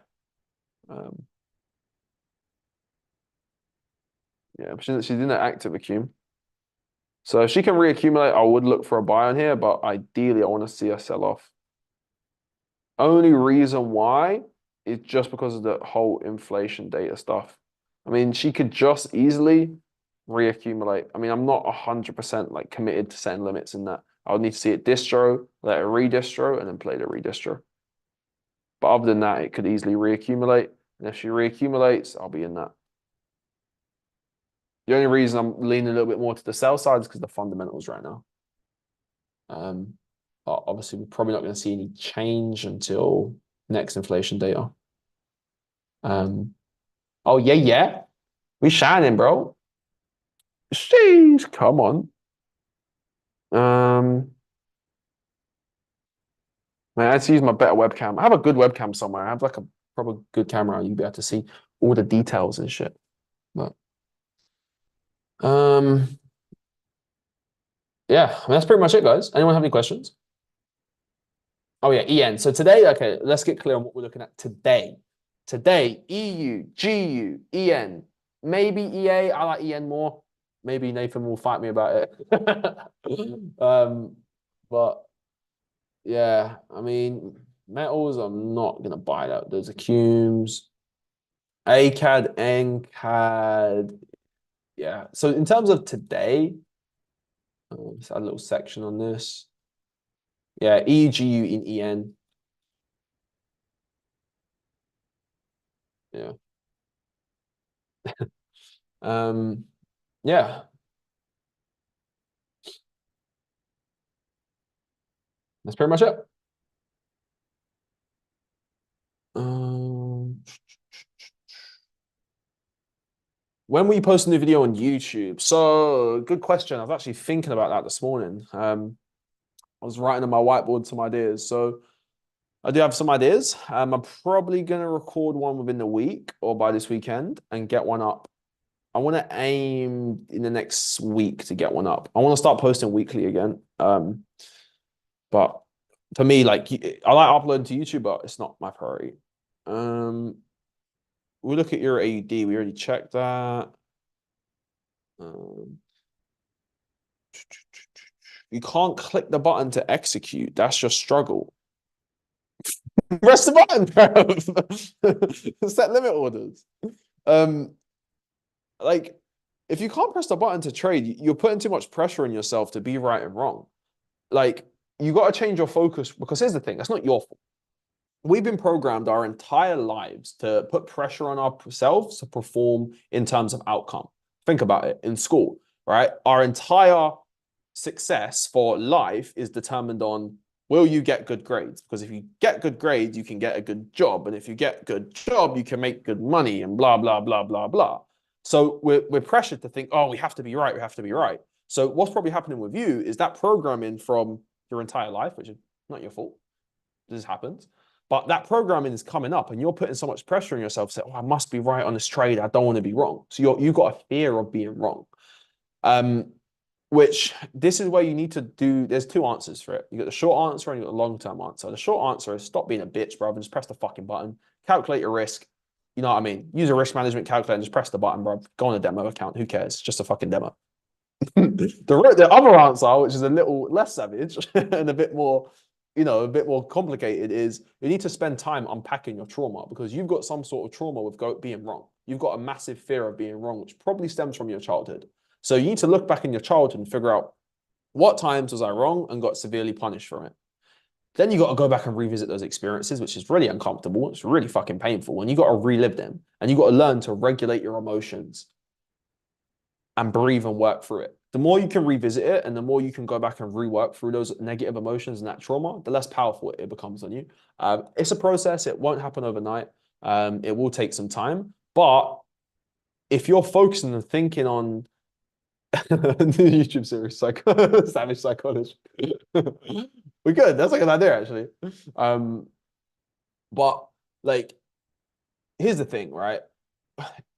Yeah, but she's in an active accum. So if she can reaccumulate, I would look for a buy on here, but ideally I want to see her sell off. Only reason why is just because of the whole inflation data stuff. I mean, she could just easily reaccumulate. I mean, I'm not 100% like committed to setting limits in that. I would need to see it distro, let it redistro, and then play the redistro. But other than that, it could easily reaccumulate. And if she reaccumulates, I'll be in that. The only reason I'm leaning a little bit more to the sell side is because of the fundamentals right now. Obviously, we're probably not going to see any change until next inflation data. Oh, yeah. We shining, bro. Jeez, come on. Man, I had to use my better webcam. I have a good webcam somewhere. I have like a proper good camera. You'll be able to see all the details and shit. But yeah, I mean, that's pretty much it, guys. Anyone have any questions? Oh yeah, EN. So today, okay, let's get clear on what we're looking at today. Today, EU, GU, EN, maybe EA. I like EN more. Maybe Nathan will fight me about it. But yeah, I mean, metals, I'm not gonna buy that. Those accums. ACAD, NCAD. Yeah. So in terms of today, let's add a little section on this. Yeah, EGU in EN. Yeah. Yeah. That's pretty much it. When will you post a new video on YouTube? So, good question. I was actually thinking about that this morning. I was writing on my whiteboard some ideas. So, I do have some ideas. I'm probably going to record one within the week or by this weekend and get one up I want to aim in the next week to get one up. I want to start posting weekly again. But for me, like I like uploading to YouTube, but it's not my priority. We look at your AUD. We already checked that. You can't click the button to execute. That's your struggle. Press the button, bro. Set limit orders. Like, if you can't press the button to trade, you're putting too much pressure on yourself to be right and wrong. Like, you got to change your focus, because here's the thing, that's not your fault. We've been programmed our entire lives to put pressure on ourselves to perform in terms of outcome. Think about it in school, right? Our entire success for life is determined on, will you get good grades? Because if you get good grades, you can get a good job. And if you get a good job, you can make good money and blah, blah, blah, blah, blah. So we're pressured to think, oh, we have to be right. We have to be right. So what's probably happening with you is that programming from your entire life, which is not your fault. This happens. But that programming is coming up and you're putting so much pressure on yourself to say, oh, I must be right on this trade. I don't want to be wrong. So you've got a fear of being wrong. Which this is where you need to do, there's two answers for it. You got the short answer and you got the long-term answer. The short answer is stop being a bitch, bro, and just press the fucking button. Calculate your risk. You know what I mean? Use a risk management calculator and just press the button, bro. Go on a demo account. Who cares? It's just a fucking demo. The other answer, which is a little less savage and a bit more, you know, a bit more complicated, is you need to spend time unpacking your trauma, because you've got some sort of trauma with being wrong. You've got a massive fear of being wrong, which probably stems from your childhood. So you need to look back in your childhood and figure out what times was I wrong and got severely punished for it. Then you got to go back and revisit those experiences, which is really uncomfortable. It's really fucking painful. And you got to relive them. And you got to learn to regulate your emotions and breathe and work through it. The more you can revisit it and the more you can go back and rework through those negative emotions and that trauma, the less powerful it becomes on you. It's a process. It won't happen overnight. It will take some time. But if you're focusing and thinking on the YouTube series, Savage Psychology. We're good. That's like an idea, actually. But like, here's the thing, right?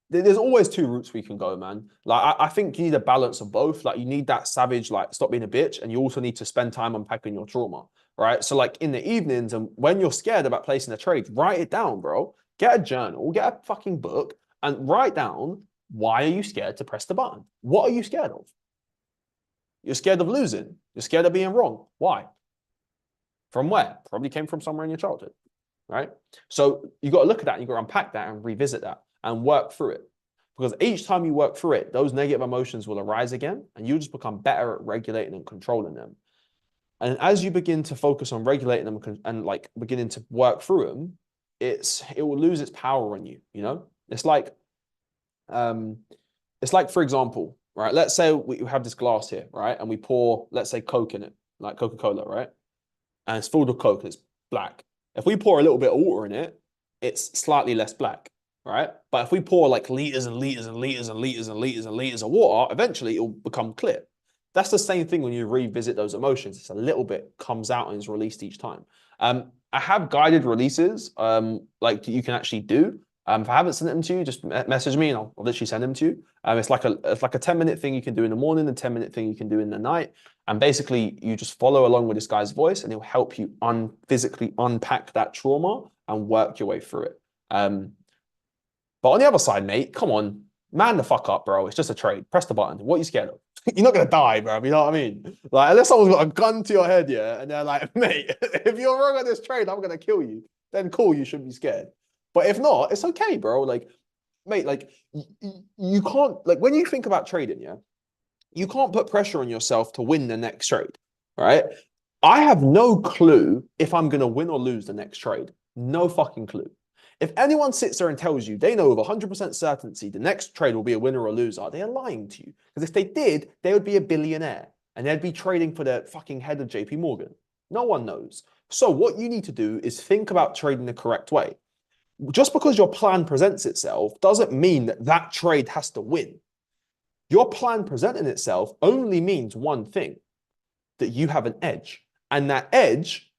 There's always two routes we can go, man. Like, I think you need a balance of both. Like, you need that savage, like, stop being a bitch, and you also need to spend time unpacking your trauma, right? So, like, in the evenings and when you're scared about placing a trade, write it down, bro. Get a journal, get a fucking book, and write down, why are you scared to press the button? What are you scared of? You're scared of losing. You're scared of being wrong. Why? From where? Probably came from somewhere in your childhood, right? So you got to look at that and you got to unpack that and revisit that and work through it. Because each time you work through it, those negative emotions will arise again and you just become better at regulating and controlling them. And as you begin to focus on regulating them and like beginning to work through them, it will lose its power on you, you know? It's like, for example, right? Let's say we have this glass here, right? And we pour, let's say, Coke in it, like Coca-Cola, right? And it's filled with Coke and it's black. If we pour a little bit of water in it, it's slightly less black, right? But if we pour like liters and liters and liters and liters and liters and liters of water, eventually it will become clear. That's the same thing when you revisit those emotions. It's a little bit comes out and is released each time. I have guided releases like you can actually do. If I haven't sent them to you, just message me and I'll literally send them to you. It's like a 10-minute thing you can do in the morning, a 10-minute thing you can do in the night. And basically you just follow along with this guy's voice and he'll help you physically unpack that trauma and work your way through it. But on the other side, mate, come on, man the fuck up, bro. It's just a trade. Press the button. What are you scared of? You're not going to die, bro. You know what I mean? Like, unless someone's got a gun to your head, yeah, and they're like, mate, if you're wrong on this trade, I'm going to kill you. Then cool, you shouldn't be scared. But if not, it's okay, bro. Like, mate, like, you can't, like, when you think about trading, yeah, you can't put pressure on yourself to win the next trade, right? I have no clue if I'm going to win or lose the next trade. No fucking clue. If anyone sits there and tells you they know with 100% certainty the next trade will be a winner or a loser, they are lying to you. Because if they did, they would be a billionaire and they'd be trading for the fucking head of JP Morgan. No one knows. So what you need to do is think about trading the correct way. Just because your plan presents itself doesn't mean that that trade has to win. Your plan presenting itself only means one thing, that you have an edge. And that edge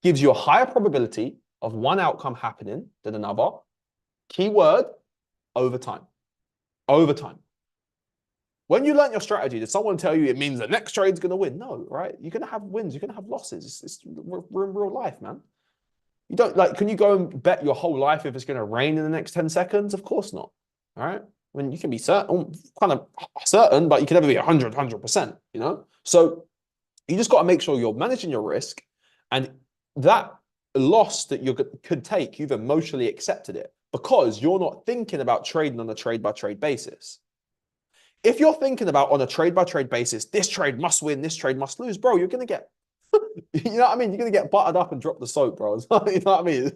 gives you a higher probability of one outcome happening than another. Keyword, over time. Over time. When you learn your strategy, did someone tell you it means the next trade's going to win? No, right? You're going to have wins. You're going to have losses. We're in real life, man. You don't like, can you go and bet your whole life if it's going to rain in the next 10 seconds? Of course not. All right. I mean, you can be certain, kind of certain, but you can never be 100%, you know? So you just got to make sure you're managing your risk, and that loss that you could take, you've emotionally accepted it because you're not thinking about trading on a trade by trade basis. If you're thinking about on a trade by trade basis, this trade must win, this trade must lose, bro, you're going to get, you know what I mean? You're going to get buttered up and drop the soap, bro. You know what I mean?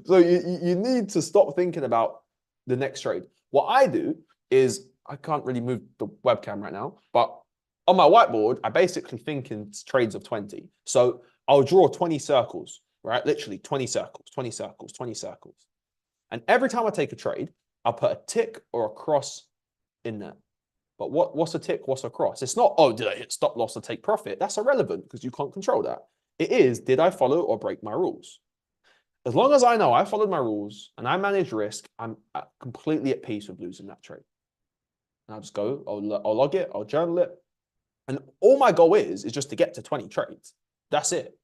So you need to stop thinking about the next trade. What I do is, I can't really move the webcam right now, but on my whiteboard, I basically think in trades of 20. So I'll draw 20 circles, right? Literally 20 circles, 20 circles, 20 circles. And every time I take a trade, I'll put a tick or a cross in there. But what's a tick? What's a cross? It's not, oh, did I hit stop loss or take profit? That's irrelevant because you can't control that. It is, did I follow or break my rules? As long as I know I followed my rules and I manage risk, I'm completely at peace with losing that trade. And I'll just go, I'll log it, I'll journal it. And all my goal is just to get to 20 trades. That's it.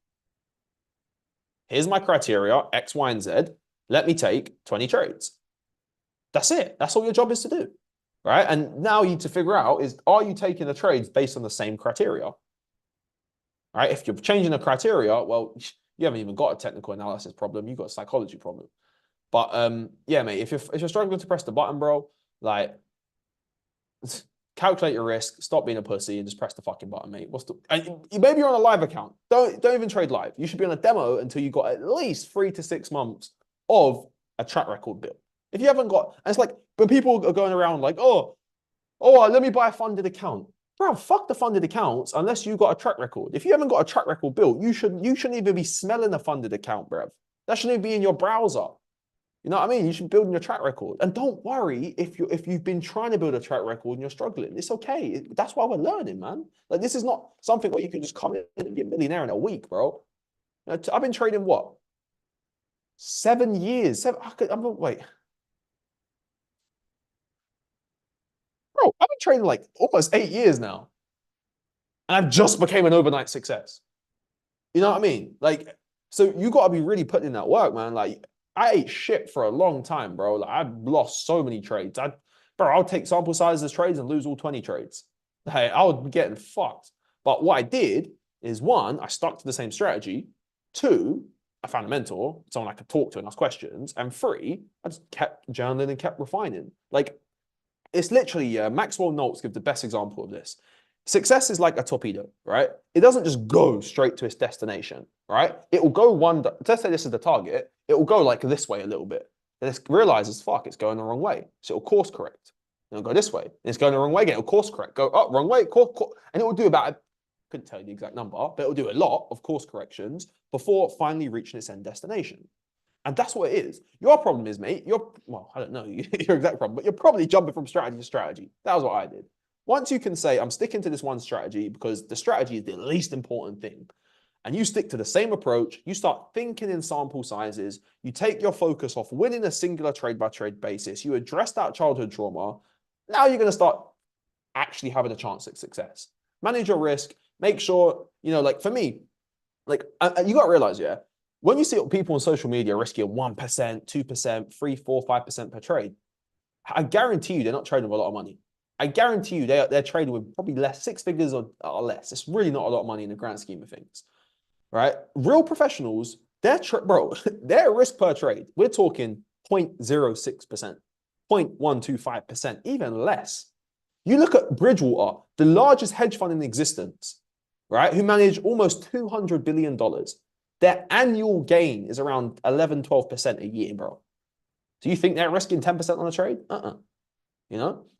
Here's my criteria, X, Y, and Z. Let me take 20 trades. That's it. That's all your job is to do. Right? And now you need to figure out is, are you taking the trades based on the same criteria? Right? If you're changing the criteria, well, you haven't even got a technical analysis problem. You've got a psychology problem. But yeah, mate, if you're struggling to press the button, bro, like, calculate your risk, stop being a pussy, and just press the fucking button, mate. Maybe you're on a live account. Don't even trade live. You should be on a demo until you got at least 3 to 6 months of a track record built. If you haven't got, and it's like, when people are going around like, oh, let me buy a funded account. Bro, fuck the funded accounts unless you got a track record. If you haven't got a track record built, you shouldn't even be smelling a funded account, bruv. That shouldn't even be in your browser. You know what I mean? You should build your track record. And don't worry if you've been trying to build a track record and you're struggling. It's okay. That's why we're learning, man. Like, this is not something where you can just come in and be a millionaire in a week, bro. I've been trading what? 7 years. Wait. Bro, I've been trading like almost 8 years now. And I've just became an overnight success. You know what I mean? Like, so you got to be really putting in that work, man. Like, I ate shit for a long time, bro. Like, I've lost so many trades. I'll take sample sizes trades and lose all 20 trades. Hey, I would be getting fucked. But what I did is, 1, I stuck to the same strategy. 2, I found a mentor, someone I could talk to and ask questions. And 3, I just kept journaling and kept refining. Like, it's literally, Maxwell Maltz gives the best example of this. Success is like a torpedo, right? It doesn't just go straight to its destination, right? It will go let's say this is the target. It will go like this way a little bit. And it realizes, fuck, it's going the wrong way. So it'll course correct. And it'll go this way. And it's going the wrong way again. It'll course correct. Go up, wrong way, course. And it will do about, I couldn't tell you the exact number, but it'll do a lot of course corrections before finally reaching its end destination. And that's what it is. Your problem is, mate, well, I don't know your exact problem, but you're probably jumping from strategy to strategy. That was what I did. Once you can say, I'm sticking to this one strategy because the strategy is the least important thing, and you stick to the same approach, you start thinking in sample sizes, you take your focus off winning a singular trade by trade basis, you address that childhood trauma, now you're going to start actually having a chance at success. Manage your risk, make sure, like for me, like you got to realize, yeah, when you see people on social media risking 1%, 2%, 3, 4, 5% per trade, I guarantee you they're not trading with a lot of money. I guarantee you they're trading with probably less, 6 figures or less. It's really not a lot of money in the grand scheme of things, right? Real professionals, their risk per trade, we're talking 0.06%, 0.125%, even less. You look at Bridgewater, the largest hedge fund in existence, right, who manage almost $200 billion. Their annual gain is around 11, 12% a year, bro. Do you think they're risking 10% on a trade?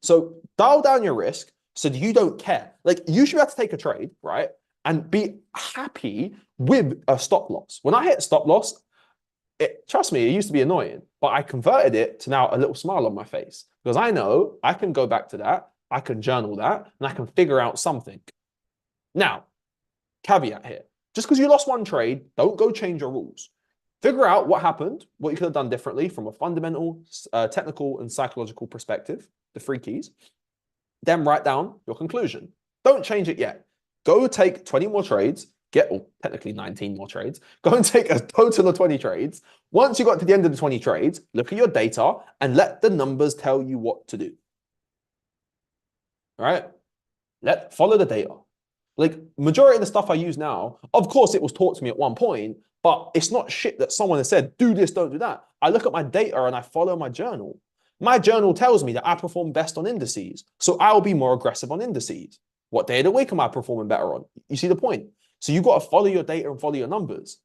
So dial down your risk so that you don't care. Like, you should be able to take a trade, right, and be happy with a stop loss. When I hit stop loss, trust me, it used to be annoying, but I converted it to now a little smile on my face because I know I can go back to that, I can journal that, and I can figure out something. Now, caveat here. Just because you lost one trade, don't go change your rules. Figure out what happened, what you could have done differently from a fundamental, technical, and psychological perspective, the 3 keys. Then write down your conclusion. Don't change it yet. Go take 20 more trades, well, technically 19 more trades. Go and take a total of 20 trades. Once you got to the end of the 20 trades, look at your data and let the numbers tell you what to do. All right? Follow the data. Like, majority of the stuff I use now, of course, it was taught to me at one point, but it's not shit that someone has said, do this, don't do that. I look at my data and I follow my journal. My journal tells me that I perform best on indices, so I'll be more aggressive on indices. What day of the week am I performing better on? You see the point? So you got to follow your data and follow your numbers.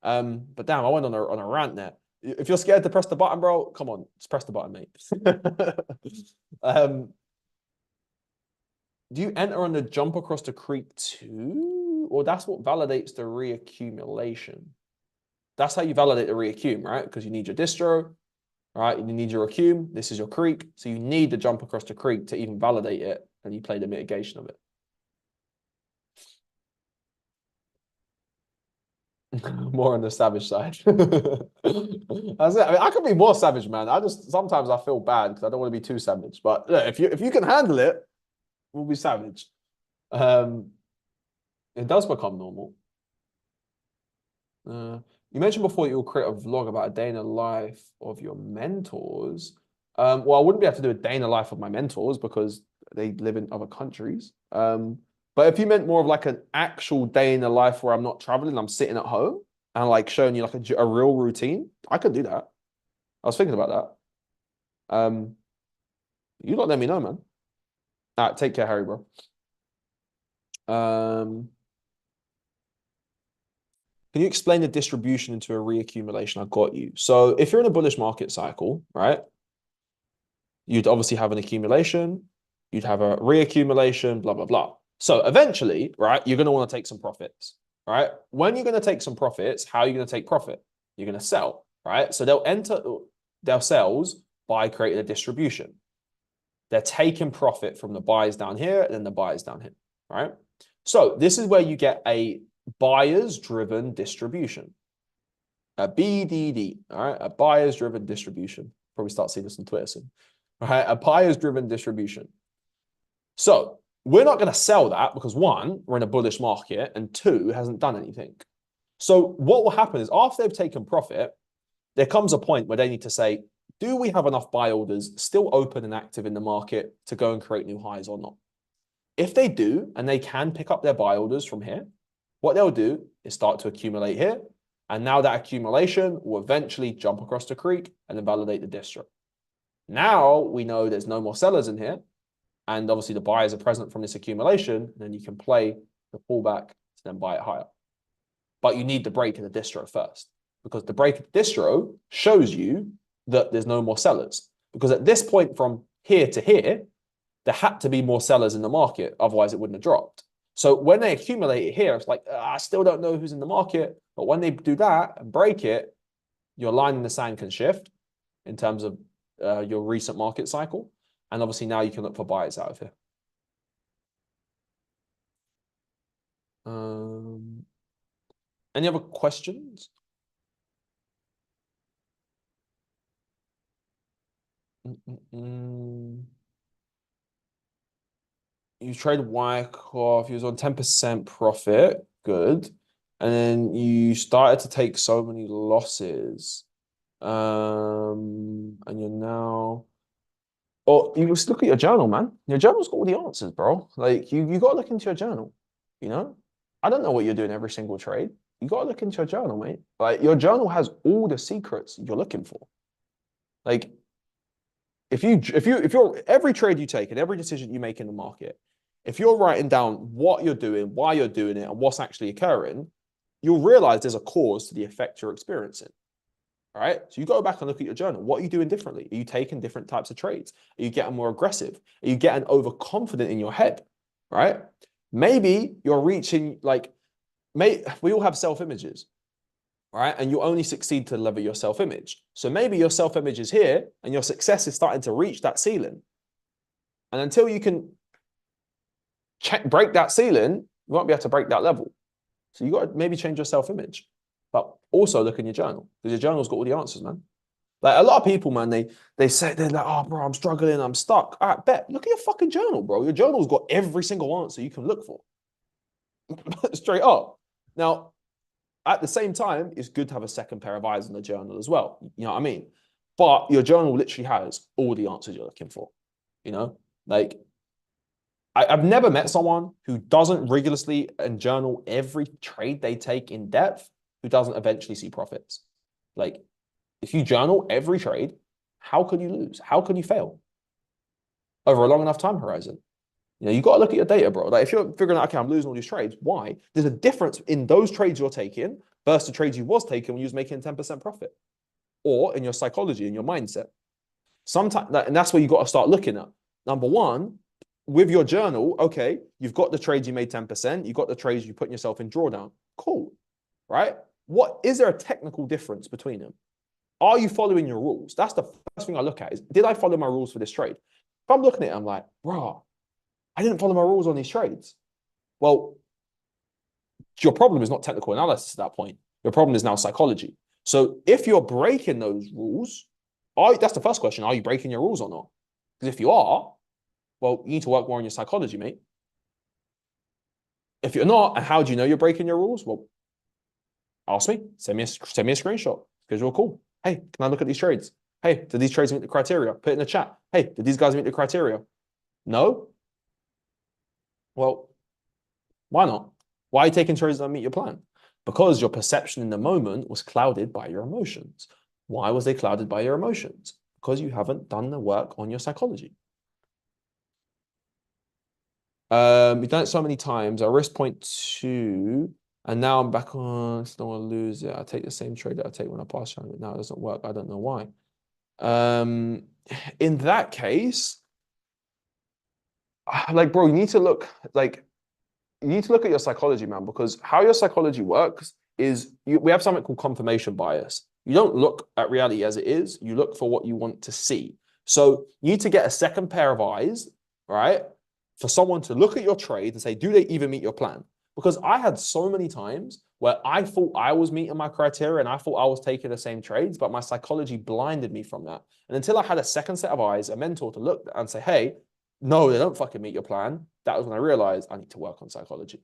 But damn, I went on a rant there. If you're scared to press the button, bro, come on, just press the button, mate. Do you enter on the jump across the creek too? Or that's what validates the reaccumulation? That's how you validate the reaccum, right? Because you need your distro, right? You need your accum. This is your creek. So you need the jump across the creek to even validate it, and you play the mitigation of it. More on the savage side. That's it. I mean, I can be more savage, man. Sometimes I feel bad because I don't want to be too savage. But look, if you can handle it, we'll be savage. It does become normal. You mentioned before you'll create a vlog about a day in the life of your mentors. Well, I wouldn't be able to do a day in the life of my mentors because they live in other countries. But if you meant more of like an actual day in the life where I'm not traveling, I'm sitting at home and like showing you like a real routine, I could do that. I was thinking about that. You lot let me know, man. All right, take care, Harry, bro. Can you explain the distribution into a reaccumulation? I got you. So if you're in a bullish market cycle, right, you'd obviously have an accumulation, you'd have a reaccumulation, blah, blah, blah. So eventually, right, you're going to want to take some profits, right? When you're going to take some profits, how are you going to take profit? You're going to sell, right? So they'll enter their sells by creating a distribution. They're taking profit from the buys down here and then the buys down here, right? So this is where you get a buyers-driven distribution, a BDD, all right? A buyers-driven distribution. Probably start seeing this on Twitter soon, all right? A buyers-driven distribution. So we're not going to sell that because one, we're in a bullish market, and two, it hasn't done anything. So what will happen is after they've taken profit, there comes a point where they need to say, do we have enough buy orders still open and active in the market to go and create new highs or not? If they do, and they can pick up their buy orders from here, what they'll do is start to accumulate here. And now that accumulation will eventually jump across the creek and then validate the distro. Now we know there's no more sellers in here. And obviously the buyers are present from this accumulation, and then you can play the pullback to then buy it higher. But you need the break in the distro first, because the break in the distro shows you that there's no more sellers. Because at this point from here to here, there had to be more sellers in the market, otherwise it wouldn't have dropped. So when they accumulate it here, it's like, I still don't know who's in the market. But when they do that and break it, your line in the sand can shift in terms of your recent market cycle. And obviously now you can look for buyers out of here. Any other questions? You traded Wyckoff, you was on 10% profit, good. And then you started to take so many losses. And you're now... Oh, you just look at your journal, man. Your journal's got all the answers, bro. Like, you got to look into your journal, you know? I don't know what you're doing every single trade. You got to look into your journal, mate. Like, your journal has all the secrets you're looking for. Like, if you're every trade you take and every decision you make in the market, if you're writing down what you're doing, why you're doing it, and what's actually occurring, you'll realize there's a cause to the effect you're experiencing. All right. So you go back and look at your journal. What are you doing differently? Are you taking different types of trades? Are you getting more aggressive? Are you getting overconfident in your head? Right? Maybe you're reaching we all have self-images, right? And you only succeed to level your self-image. So maybe your self-image is here and your success is starting to reach that ceiling. And until you can break that ceiling, you won't be able to break that level. So you got to maybe change your self-image. But also look in your journal, because your journal's got all the answers, man. Like a lot of people, man, they say they're like, oh, bro, I'm struggling, I'm stuck. All right, bet. Look at your fucking journal, bro. Your journal's got every single answer you can look for. Straight up. Now, at the same time, it's good to have a second pair of eyes on the journal as well. You know what I mean? But your journal literally has all the answers you're looking for. You know, like I've never met someone who doesn't rigorously and journal every trade they take in depth who doesn't eventually see profits. Like, if you journal every trade, how can you lose? How can you fail over a long enough time horizon? You know, you got to look at your data, bro. Like if you're figuring out, okay, I'm losing all these trades, why? There's a difference in those trades you're taking versus the trades you was taking when you was making 10% profit, or in your psychology, in your mindset. Sometimes, and that's where you got to start looking at. Number one, with your journal, okay, you've got the trades you made 10%, you've got the trades you put yourself in drawdown. Cool, right? What is there a technical difference between them? Are you following your rules? That's the first thing I look at is, did I follow my rules for this trade? If I'm looking at it, I'm like, bro, I didn't follow my rules on these trades. Well, your problem is not technical analysis at that point. Your problem is now psychology. So if you're breaking those rules, that's the first question. Are you breaking your rules or not? Because if you are, well, you need to work more on your psychology, mate. If you're not, and how do you know you're breaking your rules? Well, ask me. Send me a screenshot. Because you're cool. Hey, can I look at these trades? Hey, did these trades meet the criteria? Put it in the chat. Hey, did these guys meet the criteria? No? Well, why not? Why are you taking trades that meet your plan? Because your perception in the moment was clouded by your emotions. Why was they clouded by your emotions? Because you haven't done the work on your psychology. You've done it so many times. I risk 0.2, and now I'm back on. I don't want to lose it. I take the same trade that I take when I pass around, but now it doesn't work. I don't know why. In that case, like, bro, you need to look at your psychology, man, because how your psychology works is we have something called confirmation bias. You don't look at reality as it is. You look for what you want to see. So you need to get a second pair of eyes, right? For someone to look at your trade and say, do they even meet your plan? Because I had so many times where I thought I was meeting my criteria and I thought I was taking the same trades, but my psychology blinded me from that. And until I had a second set of eyes, a mentor to look and say, hey, no, they don't fucking meet your plan. That was when I realized I need to work on psychology.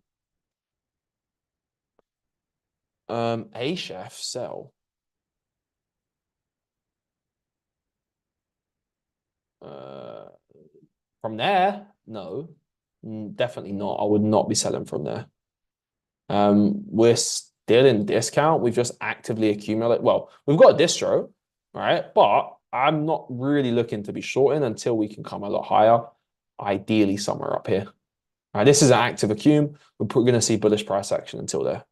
A chef sell. From there, no, definitely not. I would not be selling from there. We're still in discount. We've just actively accumulated. Well, we've got a distro, right? But I'm not really looking to be shorting until we can come a lot higher, ideally somewhere up here. All right, this is an active accum. We're going to see bullish price action until there.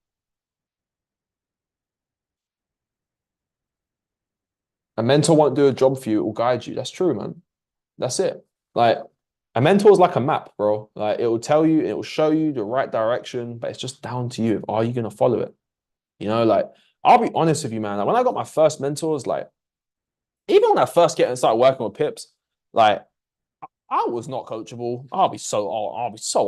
A mentor won't do a job for you. It will guide you. That's true, man. That's it. Like, a mentor is like a map, bro. Like, it will tell you, it will show you the right direction, but it's just down to you. Are you going to follow it? You know, like, I'll be honest with you, man. Like, when I got my first mentors, like, even when I first started working with Pips, like, I was not coachable. I'll be so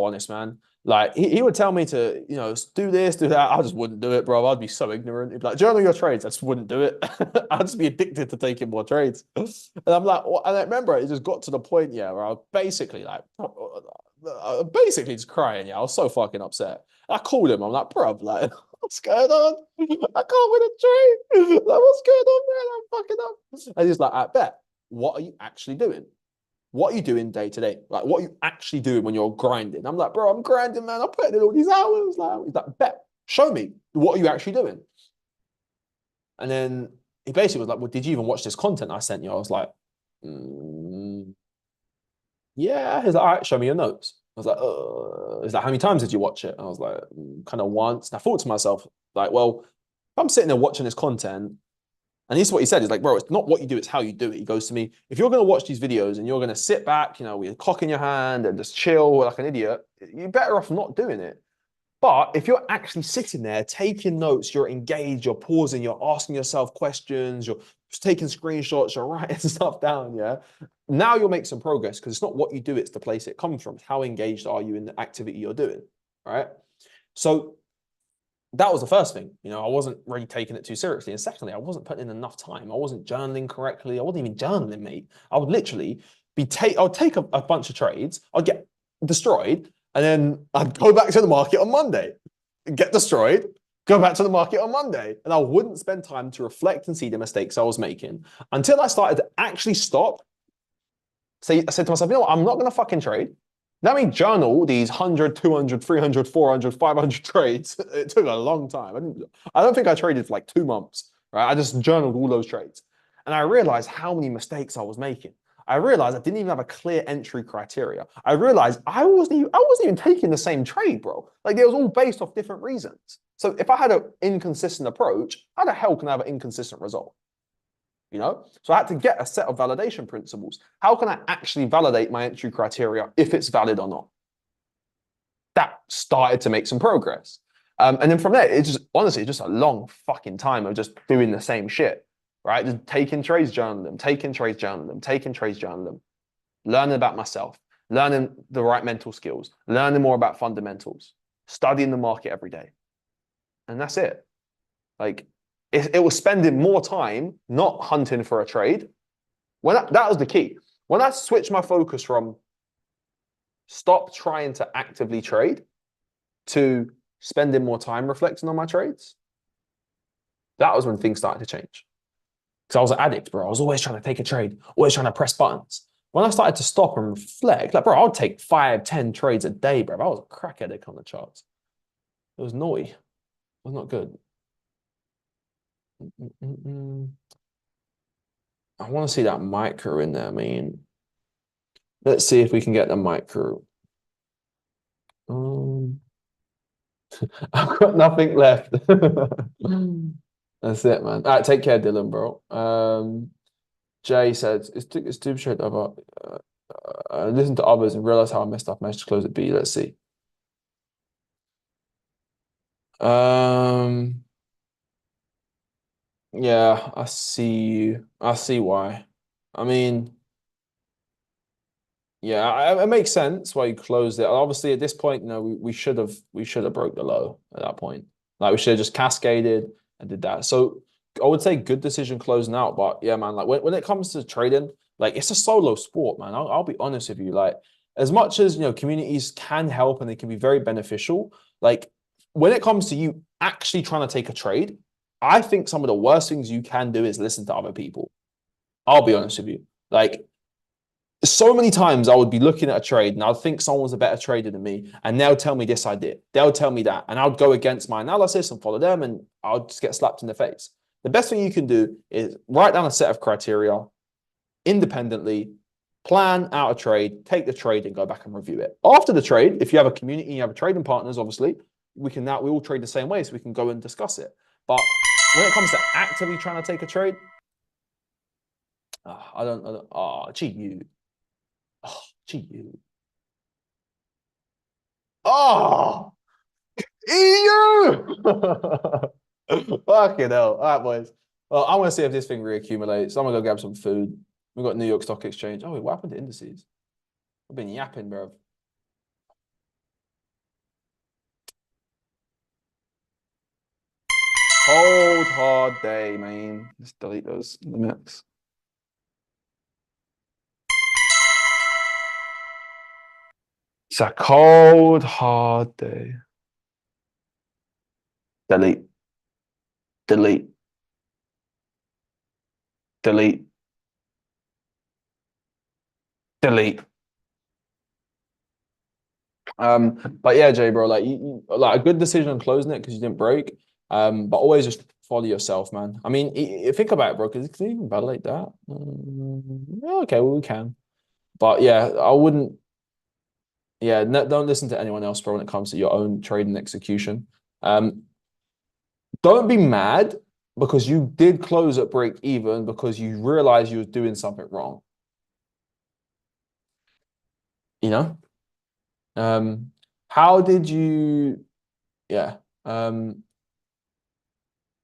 honest, man. Like, he would tell me to, you know, do this, do that. I just wouldn't do it, bro. I'd be so ignorant. He'd be like, journal your trades. I just wouldn't do it. I'd just be addicted to taking more trades. And I'm like, well, and I remember it just got to the point, yeah, where I was basically like, just crying. Yeah, I was so fucking upset. I called him. I'm like, bro, like, what's going on? I can't win a trade. Like, what's going on, man? I'm fucking up. And he's like, I bet. What are you actually doing? What are you doing day to day? Like, what are you actually doing when you're grinding? I'm like, bro, I'm grinding, man. I'm putting in all these hours. Like, he's like, bet, show me. What are you actually doing? And then he basically was like, well, did you even watch this content I sent you? I was like, yeah. He's like, all right, show me your notes. I was like, he's like, how many times did you watch it? I was like, kind of once. And I thought to myself, like, well, if I'm sitting there watching this content, and this is what he said. He's like, bro, it's not what you do, it's how you do it. He goes to me, if you're going to watch these videos and you're going to sit back, you know, with a cock in your hand and just chill like an idiot, you're better off not doing it. But if you're actually sitting there taking notes, you're engaged, you're pausing, you're asking yourself questions, you're just taking screenshots, you're writing stuff down, yeah? Now you'll make some progress because it's not what you do, it's the place it comes from. How engaged are you in the activity you're doing, right? So that was the first thing. You know, I wasn't really taking it too seriously. And secondly, I wasn't putting in enough time. I wasn't journaling correctly. I wasn't even journaling, mate. I would literally I would take a bunch of trades, I'd get destroyed, and then I'd go back to the market on Monday, get destroyed, go back to the market on Monday. And I wouldn't spend time to reflect and see the mistakes I was making until I started to actually stop. I said to myself, you know what? I'm not going to fucking trade. Let me journal these 100, 200, 300, 400, 500 trades. It took a long time. I don't think I traded for like 2 months, right? I just journaled all those trades. And I realized how many mistakes I was making. I realized I didn't even have a clear entry criteria. I realized I wasn't even taking the same trade, bro. Like, it was all based off different reasons. So if I had an inconsistent approach, how the hell can I have an inconsistent result? You know, so I had to get a set of validation principles. How can I actually validate my entry criteria if it's valid or not? That started to make some progress. And then from there, it's just honestly just a long fucking time of just doing the same shit, right? Just taking trades, journaling them, taking trades, journaling them, taking trades, journaling them, learning about myself, learning the right mental skills, learning more about fundamentals, studying the market every day. And that's it. Like, it was spending more time not hunting for a trade. That was the key. When I switched my focus from stop trying to actively trade to spending more time reflecting on my trades, that was when things started to change. Because I was an addict, bro. I was always trying to take a trade, always trying to press buttons. When I started to stop and reflect, like, bro, I would take 5, 10 trades a day, bro. I was a crack addict on the charts. It was naughty. It was not good. I want to see that micro in there. I mean, let's see if we can get the micro. I've got nothing left. That's it, man. All right, take care, Dylan, bro. Jay says it's too straight about listen to others and realize how I messed up. Managed to close at B. Let's see. Yeah, I see you. I see why. I mean, yeah, it makes sense why you closed it. Obviously, at this point, you know, we should have broke the low at that point. Like, we should have just cascaded and did that. So I would say good decision closing out. But yeah, man, like when it comes to trading, like, it's a solo sport, man. I'll be honest with you. Like, as much as, you know, communities can help and they can be very beneficial, like, when it comes to you actually trying to take a trade, I think some of the worst things you can do is listen to other people. I'll be honest with you. Like, so many times I would be looking at a trade and I'd think someone's a better trader than me, and they'll tell me this idea, they'll tell me that, and I'll go against my analysis and follow them, and I'll just get slapped in the face. The best thing you can do is write down a set of criteria independently, plan out a trade, take the trade, and go back and review it. After the trade, if you have a community and you have trading partners, obviously, we all trade the same way, so we can go and discuss it. But when it comes to actively trying to take a trade, I don't. Oh, gee, you. Oh, gee, you. Oh, EU! Fucking hell. All right, boys. Well, I want to see if this thing reaccumulates. I'm going to go grab some food. We've got New York Stock Exchange. Oh, wait, what happened to indices? I've been yapping, bro. Cold, hard day, man. Let's delete those limits. It's a cold, hard day. Delete. Delete. Delete. Delete. But yeah, Jay, bro, like like a good decision on closing it because you didn't break. But always just follow yourself, man. I mean, think about it, bro. Can you even validate that? Yeah, okay, well, we can. But yeah, I wouldn't. Yeah, don't listen to anyone else, bro, when it comes to your own trading execution. Don't be mad because you did close at break even because you realized you were doing something wrong. You know? How did you, yeah.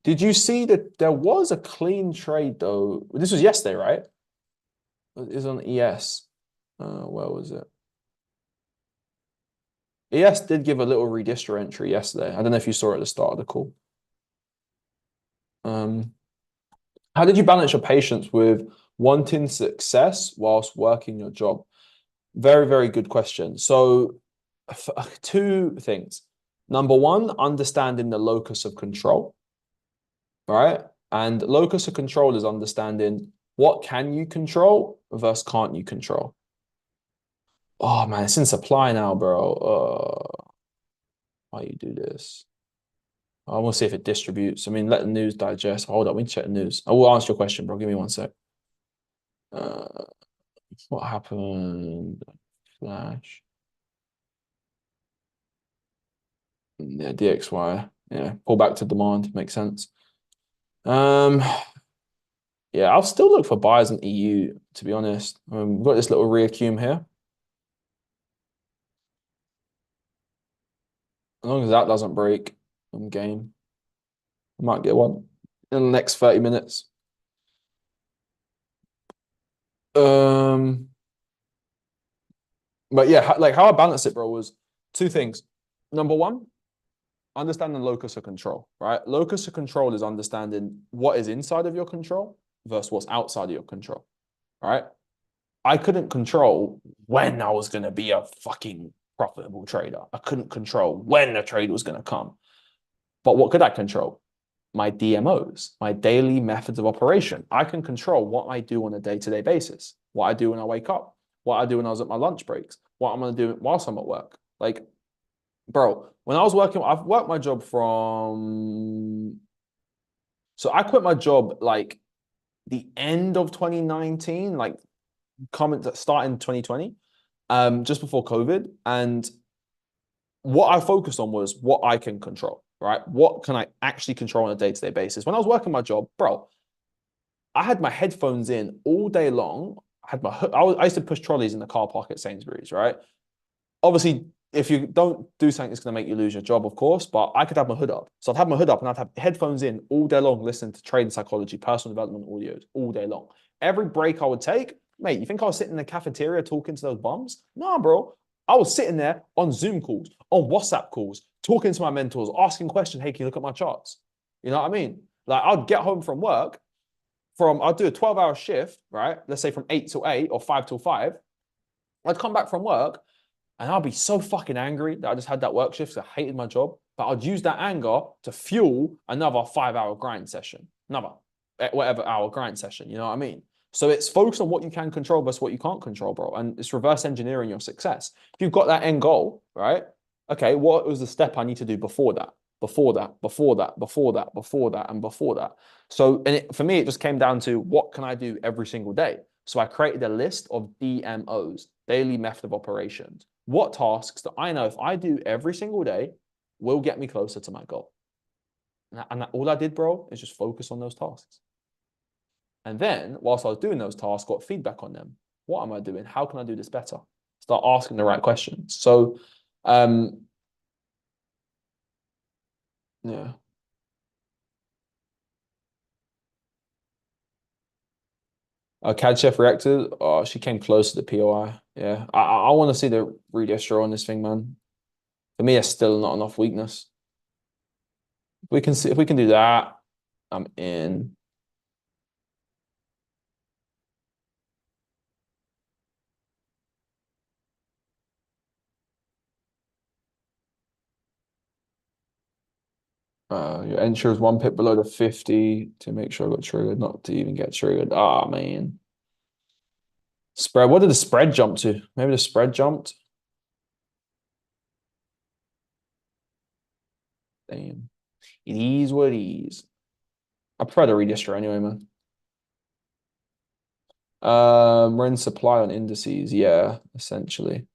Did you see that there was a clean trade though? This was yesterday, right? It was on ES. Where was it? ES did give a little redistro entry yesterday. I don't know if you saw it at the start of the call. How did you balance your patience with wanting success whilst working your job? Very, very good question. So, two things. Number one, understanding the locus of control, right? And locus of control is understanding what can you control versus can't you control. Oh man, it's in supply now, bro. Why you do this? I want to see if it distributes. I mean, let the news digest. Hold up, we can check the news. I will answer your question, bro. Give me 1 sec. What happened? Flash. Yeah, DXY. Yeah, pull back to demand. Makes sense. Yeah, I'll still look for buyers in EU, to be honest. We've got this little reaccum here. As long as that doesn't break, I'm game. I might get one in the next 30 minutes. But yeah, like how I balance it, bro, was two things. Number one, understanding locus of control, right? Locus of control is understanding what is inside of your control versus what's outside of your control, right? I couldn't control when I was going to be a fucking profitable trader. I couldn't control when the trade was going to come. But what could I control? My DMOs, my daily methods of operation. I can control what I do on a day-to-day basis, what I do when I wake up, what I do when I was at my lunch breaks, what I'm going to do whilst I'm at work. Like, bro, when I was working, I've worked my job from... So I quit my job like the end of 2019, like starting 2020, just before COVID. And what I focused on was what I can control, right? What can I actually control on a day-to-day basis? When I was working my job, bro, I had my headphones in all day long. I used to push trolleys in the car park at Sainsbury's, right? Obviously, if you don't do something that's going to make you lose your job, of course, but I could have my hood up. So I'd have my hood up and I'd have headphones in all day long, listening to trade and psychology, personal development audios all day long. Every break I would take, mate, you think I was sitting in the cafeteria talking to those bums? Nah, bro. I was sitting there on Zoom calls, on WhatsApp calls, talking to my mentors, asking questions. Hey, can you look at my charts? You know what I mean? Like I'd get home from work, I'd do a 12-hour shift, right? Let's say from 8 till 8 or 5 till 5. I'd come back from work and I'd be so fucking angry that I just had that work shift because I hated my job. But I'd use that anger to fuel another 5-hour grind session, another whatever hour grind session. You know what I mean? So it's focused on what you can control versus what you can't control, bro. And it's reverse engineering your success. If you've got that end goal, right? Okay, what was the step I need to do before that? Before that, before that, before that, before that, and before that. So for me, it just came down to what can I do every single day? So I created a list of DMOs, daily method of operations. What tasks that I know if I do every single day will get me closer to my goal. And all I did, bro, is just focus on those tasks. And then, whilst I was doing those tasks, got feedback on them. What am I doing? How can I do this better? Start asking the right questions. So, yeah. CAD Chef reacted. Oh, she came close to the POI. Yeah, I want to see the redistro on this thing, man. For me, it's still not enough weakness. If we can do that, I'm in. Your entry is 1 pip below the 50 to make sure I got triggered, not to even get triggered. Ah, man. Spread. What did the spread jump to? Maybe the spread jumped. Damn. It is what it is. I prefer the redistro anyway, man. We're in supply on indices, yeah, essentially.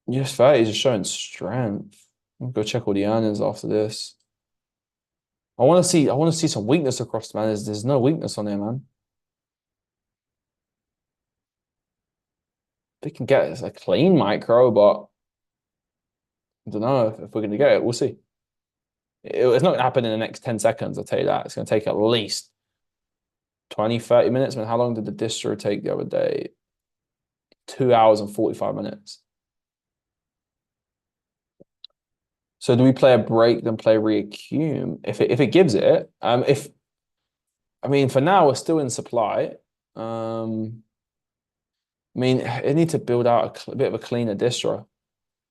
Yes, 30 is showing strength. I'll go check all the earnings after this. I want to see some weakness across the man. There's no weakness on there, man. They can get a clean micro, but I don't know if we're going to get it. We'll see. It's not going to happen in the next 10 seconds, I'll tell you that. It's going to take at least 20, 30 minutes. Man, how long did the distro take the other day? 2 hours and 45 minutes. So do we play a break, then play reaccum? If it gives it, I mean, for now we're still in supply. I mean, it needs to build out a bit of a cleaner distro.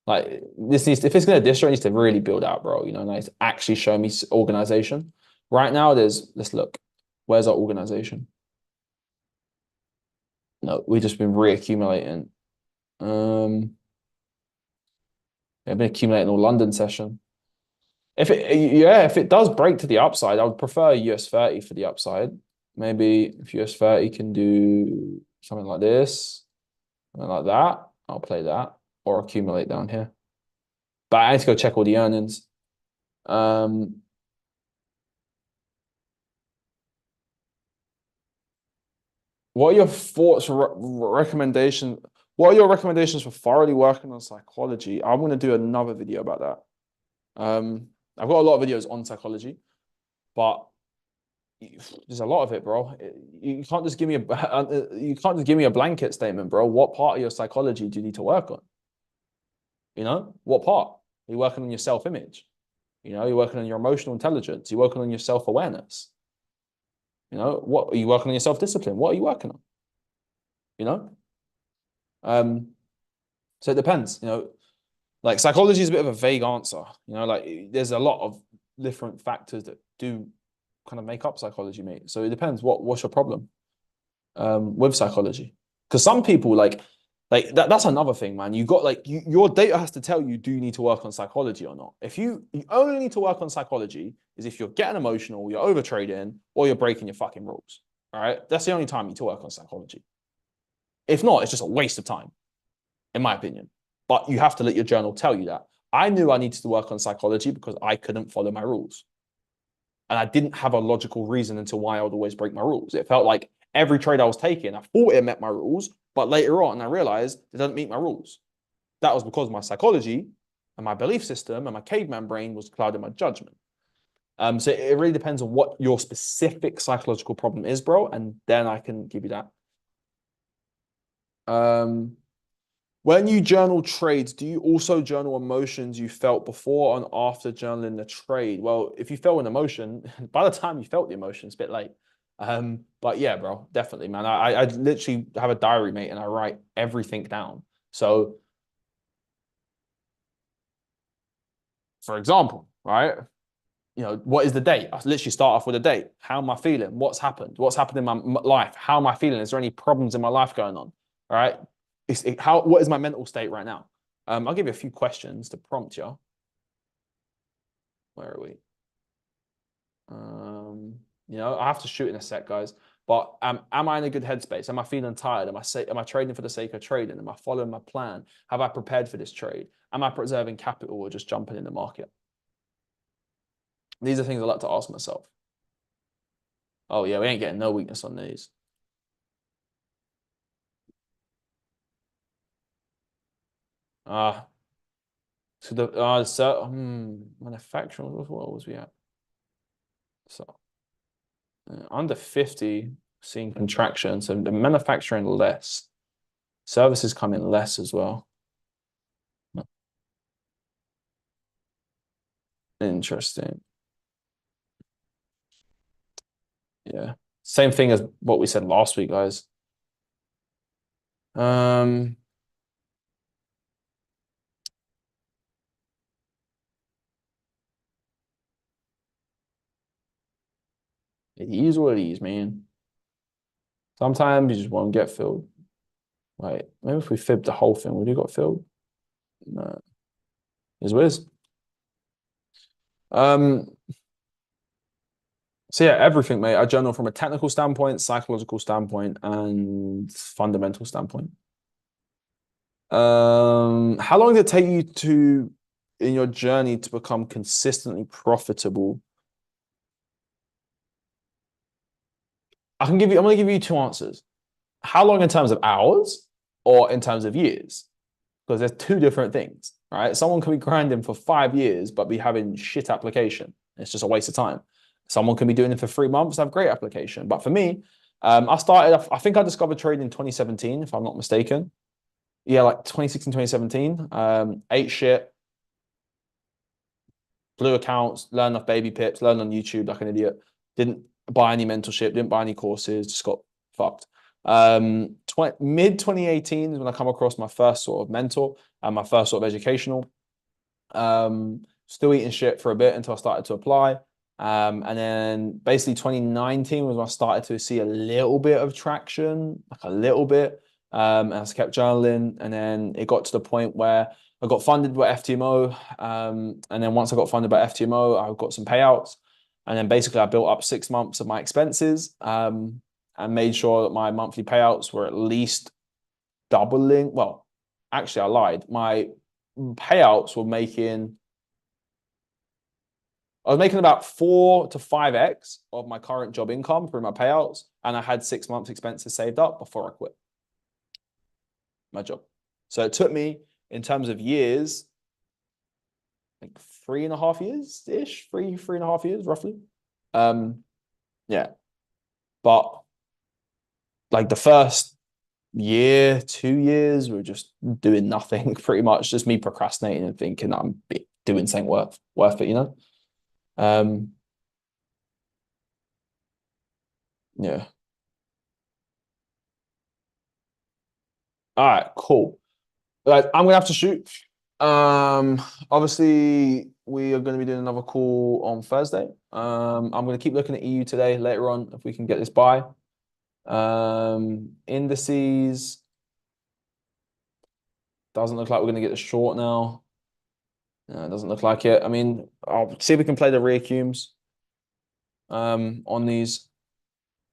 Like this needs, if it's gonna distro, it needs to really build out, bro. You know, like actually show me organization. Right now, let's look. Where's our organization? No, we've just been reaccumulating. I've been accumulating all London session. If it does break to the upside, I would prefer US 30 for the upside. Maybe if US 30 can do something like this, something like that, I'll play that or accumulate down here. But I need to go check all the earnings. What are your thoughts, recommendations? What are your recommendations for thoroughly working on psychology? I'm going to do another video about that. I've got a lot of videos on psychology, but there's a lot of it, bro. You can't just give me a blanket statement, bro. What part of your psychology do you need to work on? You know, what part? Are you working on your self-image? You know, you're working on your emotional intelligence. You're working on your self-awareness. You know, what are you working on your self-discipline? What are you working on? You know? So it depends, you know, like psychology is a bit of a vague answer, you know, like there's a lot of different factors that do kind of make up psychology, mate. So it depends what's your problem with psychology. Because some people like that's another thing, man. You got like your data has to tell you, do you need to work on psychology or not? If you only need to work on psychology is if you're getting emotional, you're over trading, or you're breaking your fucking rules. All right. That's the only time you need to work on psychology. If not, it's just a waste of time, in my opinion. But you have to let your journal tell you that. I knew I needed to work on psychology because I couldn't follow my rules. And I didn't have a logical reason into why I would always break my rules. It felt like every trade I was taking, I thought it met my rules, but later on I realized it doesn't meet my rules. That was because my psychology and my belief system and my caveman brain was clouding my judgment. So it really depends on what your specific psychological problem is, bro. And then I can give you that. When you journal trades, do you also journal emotions you felt before and after journaling the trade? Well, if you felt an emotion, by the time you felt the emotion, it's a bit late. But yeah, bro, definitely, man. I literally have a diary, mate, and I write everything down. So, for example, right? You know, what is the date? I literally start off with a date. How am I feeling? What's happened? What's happened in my life? How am I feeling? Is there any problems in my life going on? All right. What is my mental state right now? I'll give you a few questions to prompt you. Where are we? You know, I have to shoot in a sec, guys. But am I in a good headspace? Am I feeling tired? Am I trading for the sake of trading? Am I following my plan? Have I prepared for this trade? Am I preserving capital or just jumping in the market? These are things I like to ask myself. Oh yeah, we ain't getting no weakness on these. So the manufacturing, what was we at? So under 50, seeing contraction. So the manufacturing less, services come in less as well. Interesting. Yeah, same thing as what we said last week, guys. It is what it is, man. Sometimes you just won't get filled. Right? Maybe if we fibbed the whole thing, would you got filled? No. It's whiz. So yeah, everything, mate. I journal from a technical standpoint, psychological standpoint, and fundamental standpoint. How long did it take you in your journey to become consistently profitable? I'm gonna give you two answers. How long in terms of hours or in terms of years? Because there's two different things, right? Someone can be grinding for 5 years, but be having shit application. It's just a waste of time. Someone can be doing it for 3 months, have great application. But for me, I think I discovered trading in 2017, if I'm not mistaken. Yeah, like 2016, 2017. Ate shit, blue accounts, learned off baby pips, learned on YouTube like an idiot. Didn't buy any mentorship, didn't buy any courses, just got fucked. Mid 2018 is when I come across my first sort of mentor and my first sort of educational. Still eating shit for a bit until I started to apply. And then basically 2019 was when I started to see a little bit of traction, like a little bit. And I just kept journaling. And then it got to the point where I got funded by FTMO. And then once I got funded by FTMO, I got some payouts. And then basically I built up 6 months of my expenses and made sure that my monthly payouts were at least doubling. Well, actually, I lied. My payouts were making, I was making about 4 to 5x of my current job income through my payouts. And I had 6 months expenses saved up before I quit my job. So it took me, in terms of years, like 3.5 years-ish, 3.5 years, roughly. Yeah. But like the first year, 2 years, we were just doing nothing, pretty much just me procrastinating and thinking I'm doing something worth it, you know? Yeah. All right, cool. Right, I'm gonna have to shoot. Obviously we are going to be doing another call on Thursday. I'm going to keep looking at EU today, later on, if we can get this buy. Indices doesn't look like we're going to get the short now. No, it doesn't look like it. I mean, I'll see if we can play the rear cumes on these.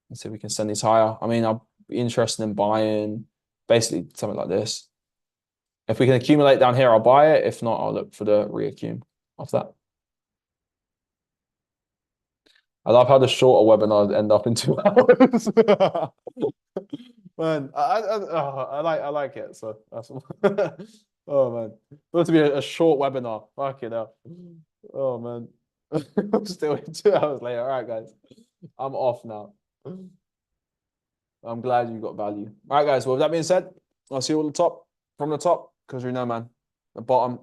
Let's see if we can send these higher. I mean, I'll be interested in buying basically something like this. If we can accumulate down here, I'll buy it. If not, I'll look for the reaccum off that. I love how the shorter webinars end up in 2 hours. Man, I like it. So that's oh man, it's to be a short webinar. Fuck it up. Oh man, I'm still 2 hours later. All right, guys, I'm off now. I'm glad you got value. All right, guys. Well, with that being said, I'll see you all from the top, because you know, man, the bottom